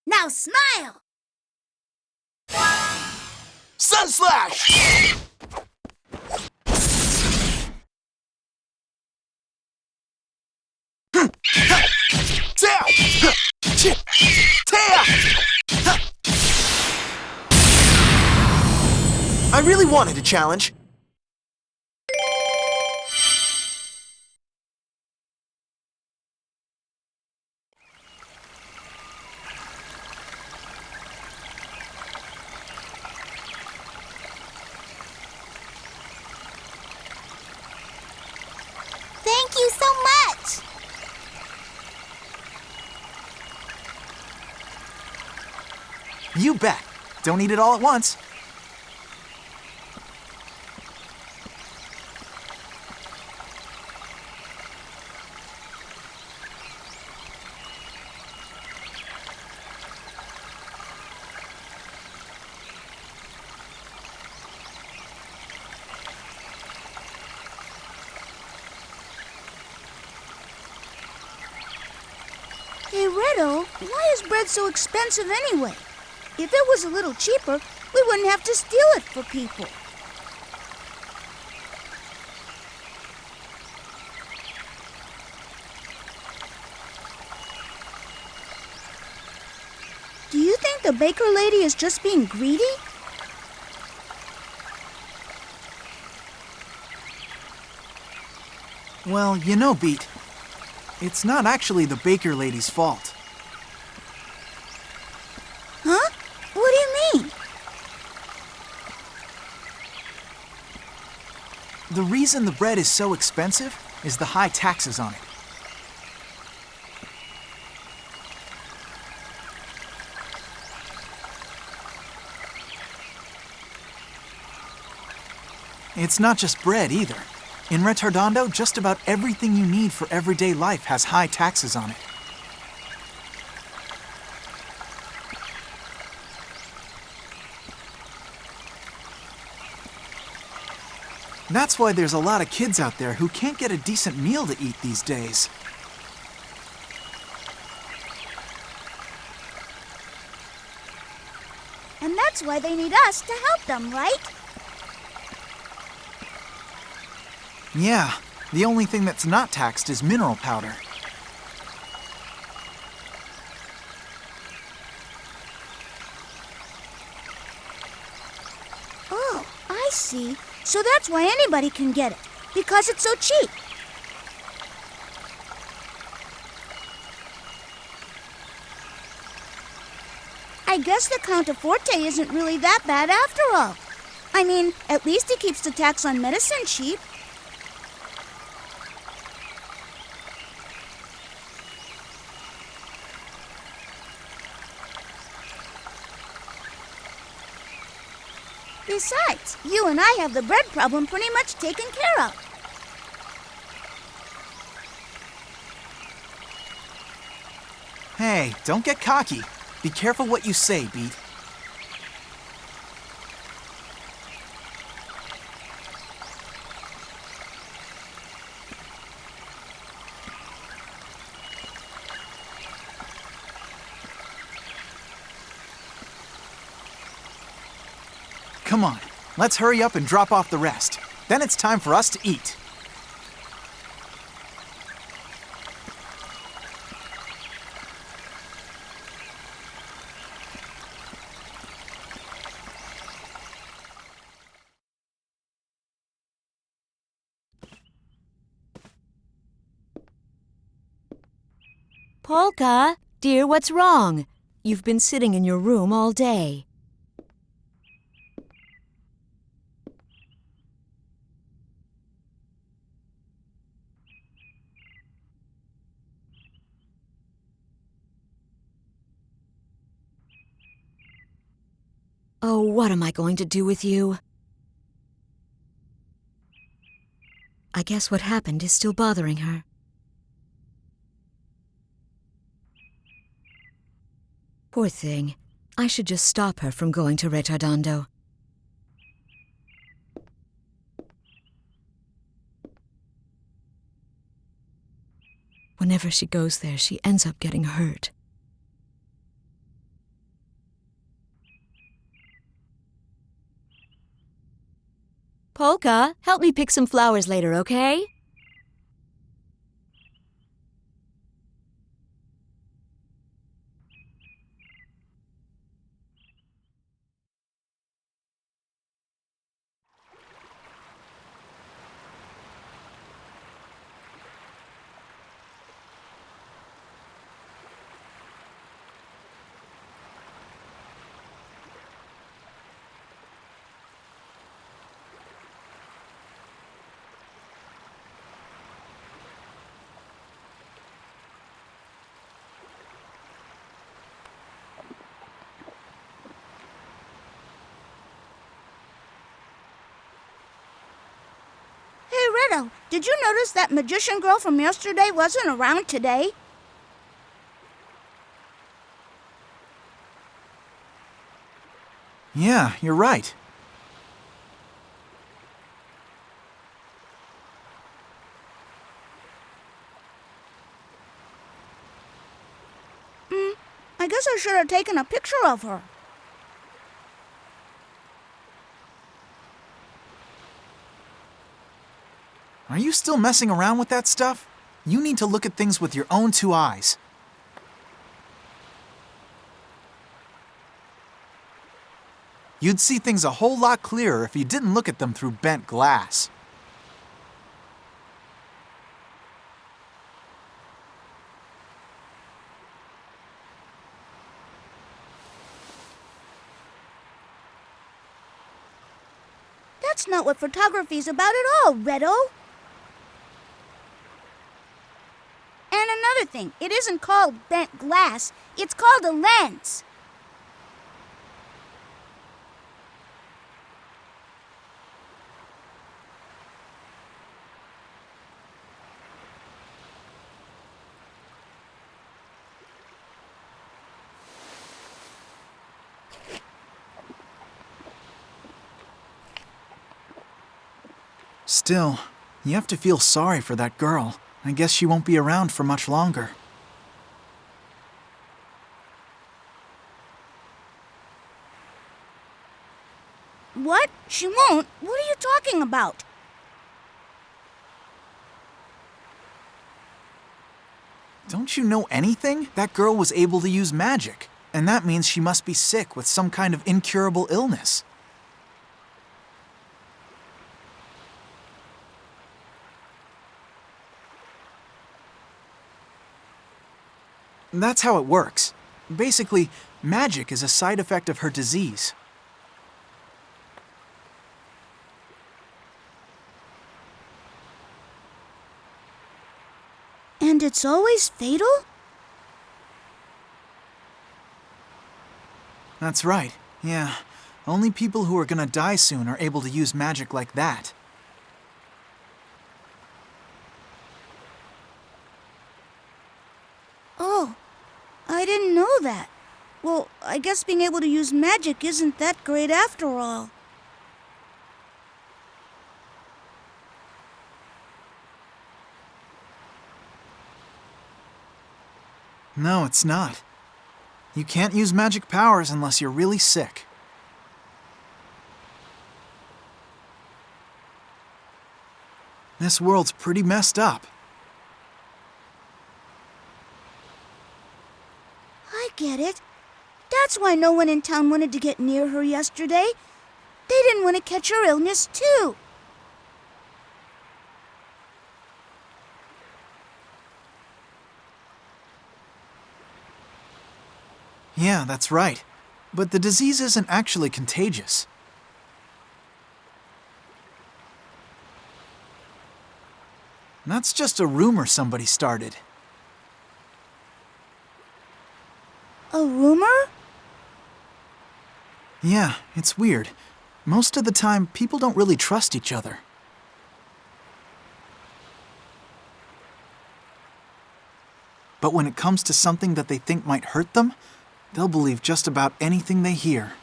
Now smile! Sun slash! I really wanted a challenge. Thank you so much! You bet. Don't eat it all at once. Hey, Riddle, why is bread so expensive anyway? If it was a little cheaper, we wouldn't have to steal it for people. Do you think the baker lady is just being greedy? Well, you know, Beat, it's not actually the baker lady's fault. Huh? What do you mean? The reason the bread is so expensive is the high taxes on it. It's not just bread either. In Retardando, just about everything you need for everyday life has high taxes on it. That's why there's a lot of kids out there who can't get a decent meal to eat these days. And that's why they need us to help them, right? Yeah, the only thing that's not taxed is mineral powder. Oh, I see. So that's why anybody can get it, because it's so cheap. I guess the Count-a-Forte isn't really that bad after all. I mean, at least he keeps the tax on medicine cheap. Besides, you and I have the bread problem pretty much taken care of. Hey, don't get cocky. Be careful what you say, Beat. Come on, let's hurry up and drop off the rest. Then it's time for us to eat. Polka, dear, what's wrong? You've been sitting in your room all day. Oh, what am I going to do with you? I guess what happened is still bothering her. Poor thing. I should just stop her from going to Retardando. Whenever she goes there, she ends up getting hurt. Polka, help me pick some flowers later, okay? Redo, did you notice that magician girl from yesterday wasn't around today? Yeah, you're right. I guess I should have taken a picture of her. Are you still messing around with that stuff? You need to look at things with your own two eyes. You'd see things a whole lot clearer if you didn't look at them through bent glass. That's not what photography's about at all, Redo. And another thing, it isn't called bent glass, it's called a lens. Still, you have to feel sorry for that girl. I guess she won't be around for much longer. What? She won't? What are you talking about? Don't you know anything? That girl was able to use magic, and that means she must be sick with some kind of incurable illness. That's how it works. Basically, magic is a side effect of her disease. And it's always fatal? That's right, yeah. Only people who are gonna die soon are able to use magic like that. Oh, I didn't know that. Well, I guess being able to use magic isn't that great after all. No, it's not. You can't use magic powers unless you're really sick. This world's pretty messed up. I get it. That's why no one in town wanted to get near her yesterday. They didn't want to catch her illness, too. Yeah, that's right. But the disease isn't actually contagious. That's just a rumor somebody started. A rumor? Yeah, it's weird. Most of the time, people don't really trust each other. But when it comes to something that they think might hurt them, they'll believe just about anything they hear.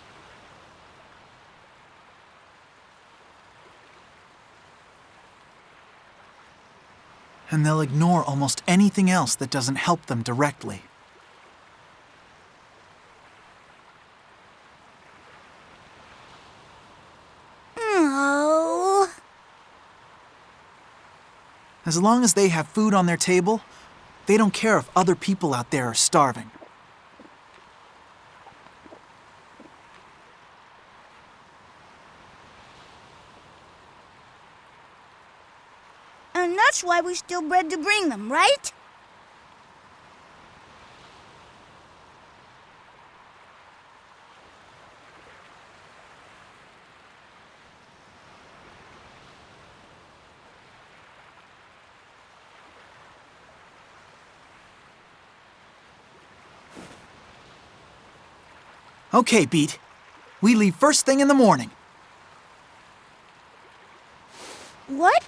And they'll ignore almost anything else that doesn't help them directly. Oh. As long as they have food on their table, they don't care if other people out there are starving. And that's why we steal bread to bring them, right? Okay, Beat. We leave first thing in the morning. What?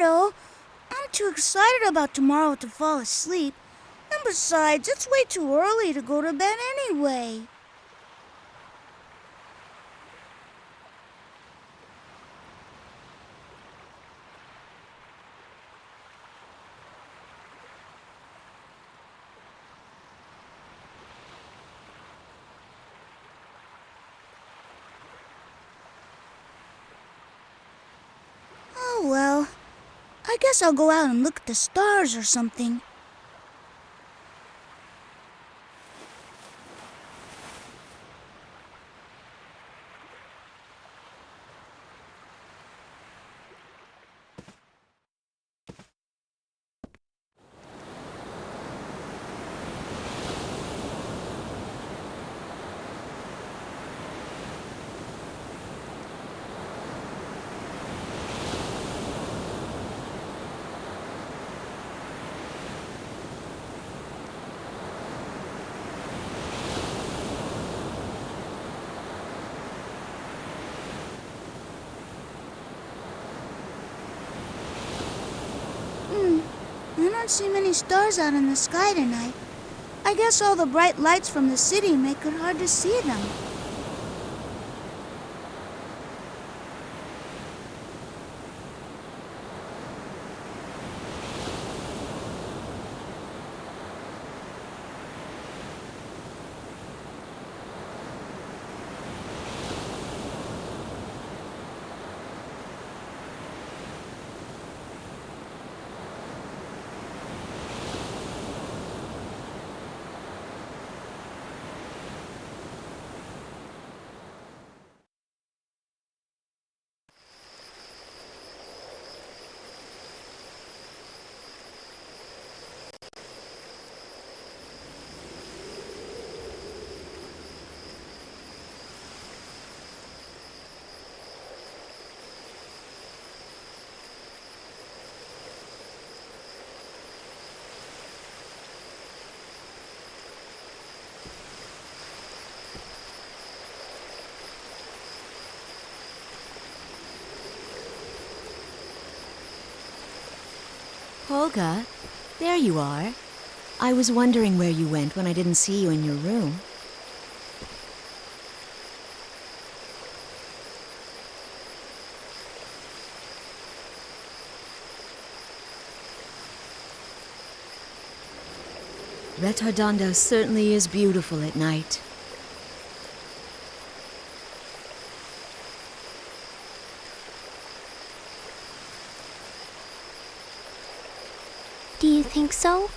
Shadow. I'm too excited about tomorrow to fall asleep. And besides, it's way too early to go to bed anyway. Oh, well, I guess I'll go out and look at the stars or something. I don't see many stars out in the sky tonight. I guess all the bright lights from the city make it hard to see them. Olga, there you are. I was wondering where you went when I didn't see you in your room. Retardando certainly is beautiful at night. Do you think so?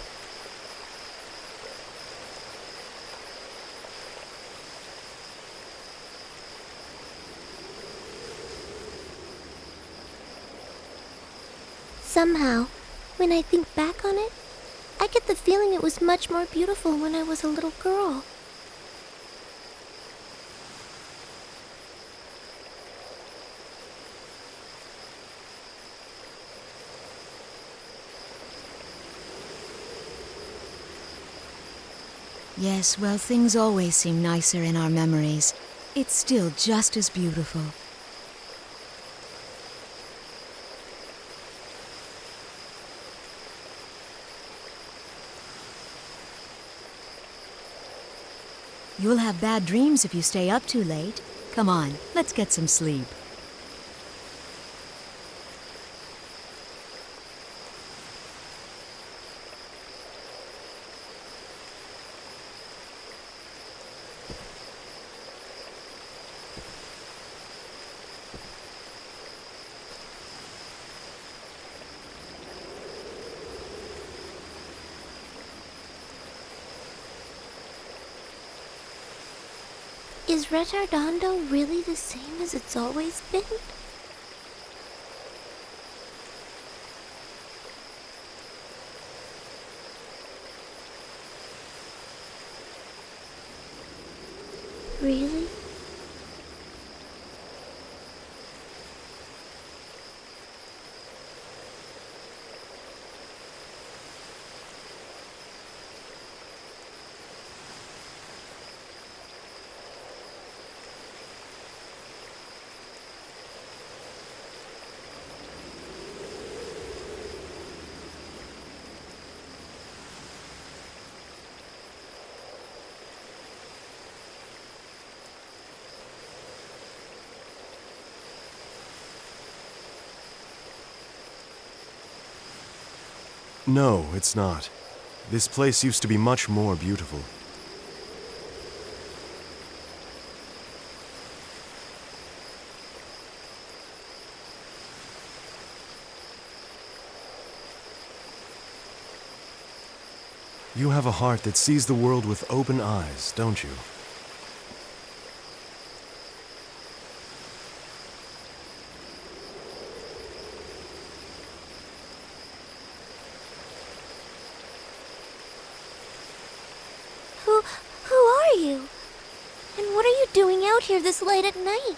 Somehow, when I think back on it, I get the feeling it was much more beautiful when I was a little girl. Yes, well, things always seem nicer in our memories. It's still just as beautiful. You'll have bad dreams if you stay up too late. Come on, let's get some sleep. Is Retardando really the same as it's always been? Really? No, it's not. This place used to be much more beautiful. You have a heart that sees the world with open eyes, don't you? Who are you? And what are you doing out here this late at night?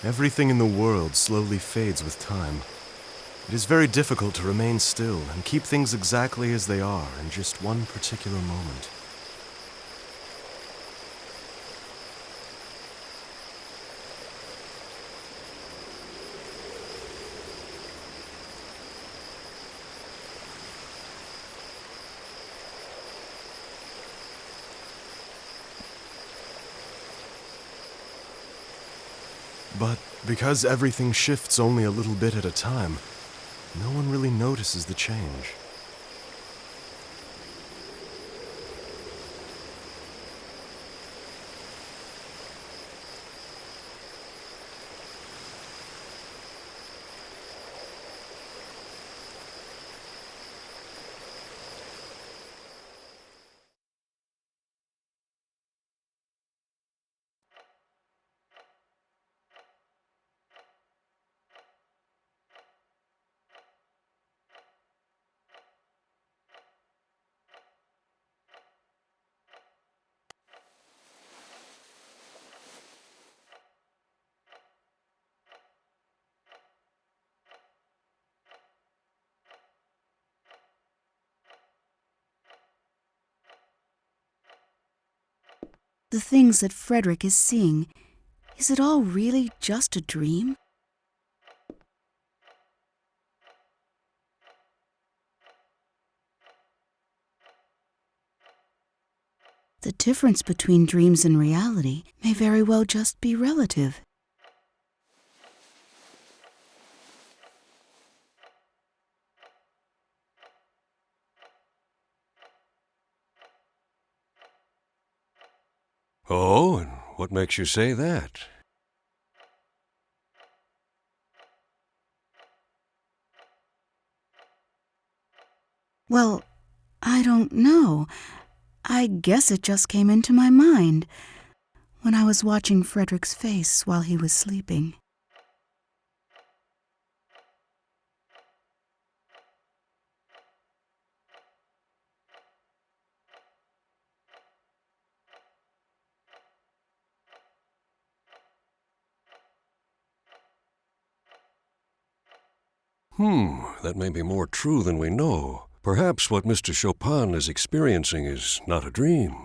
Everything in the world slowly fades with time. It is very difficult to remain still and keep things exactly as they are in just one particular moment. But because everything shifts only a little bit at a time, no one really notices the change. The things that Frederick is seeing, is it all really just a dream? The difference between dreams and reality may very well just be relative. Oh, and what makes you say that? Well, I don't know. I guess it just came into my mind when I was watching Frederick's face while he was sleeping. That may be more true than we know. Perhaps what Mr. Chopin is experiencing is not a dream.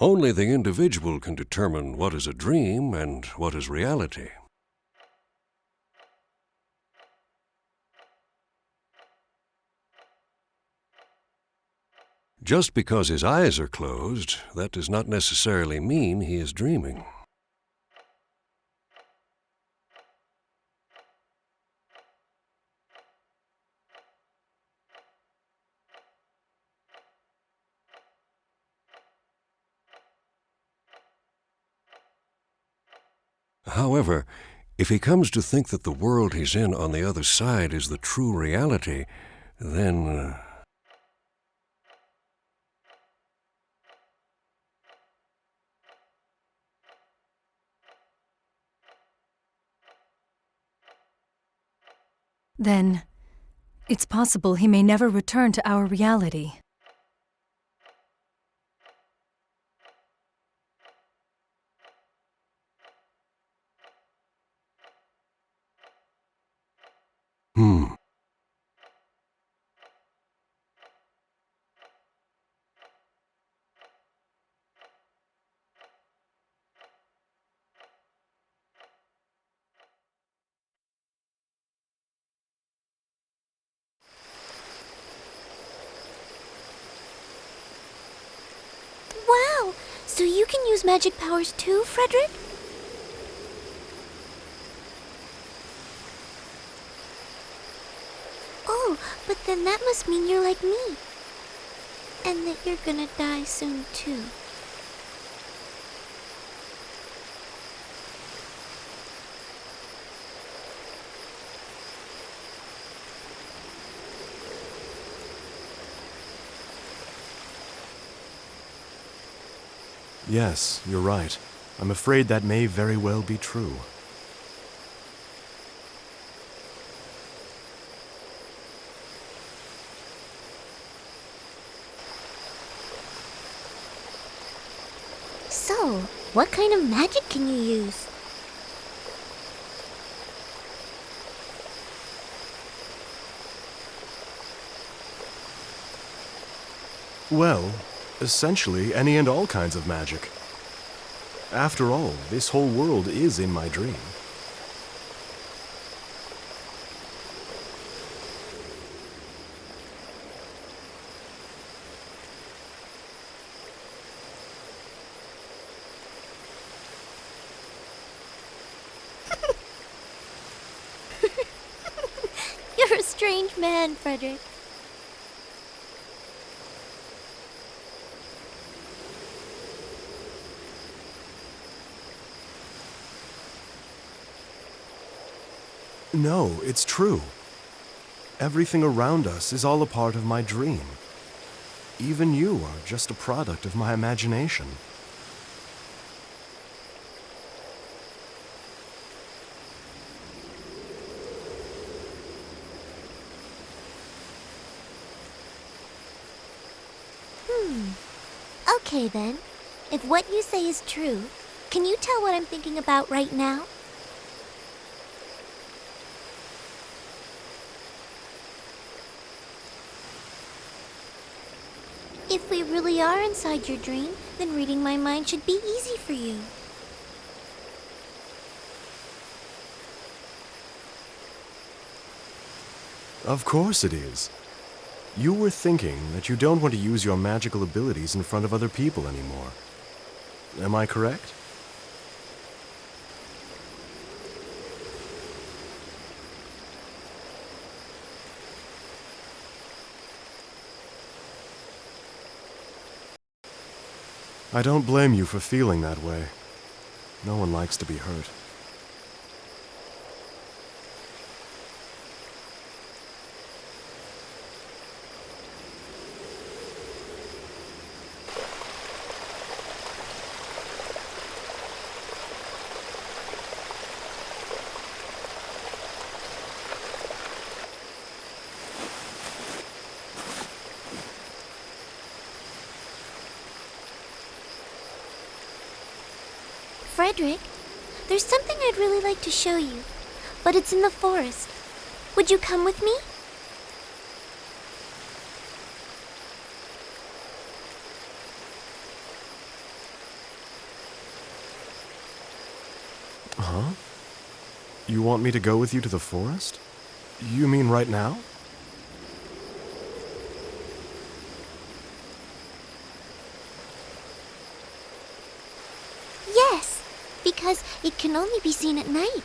Only the individual can determine what is a dream and what is reality. Just because his eyes are closed, that does not necessarily mean he is dreaming. However, if he comes to think that the world he's in on the other side is the true reality, then... Then, it's possible he may never return to our reality. So you can use magic powers too, Frederick? Oh, but then that must mean you're like me. And that you're gonna die soon too. Yes, you're right. I'm afraid that may very well be true. So, what kind of magic can you use? Well, essentially any and all kinds of magic. After all, this whole world is in my dream. You're a strange man, Frederick. No, it's true. Everything around us is all a part of my dream. Even you are just a product of my imagination. Okay then. If what you say is true, can you tell what I'm thinking about right now? If we really are inside your dream, then reading my mind should be easy for you. Of course it is. You were thinking that you don't want to use your magical abilities in front of other people anymore. Am I correct? I don't blame you for feeling that way. No one likes to be hurt. Frederick, there's something I'd really like to show you, but it's in the forest. Would you come with me? Huh? You want me to go with you to the forest? You mean right now? Yes, because it can only be seen at night.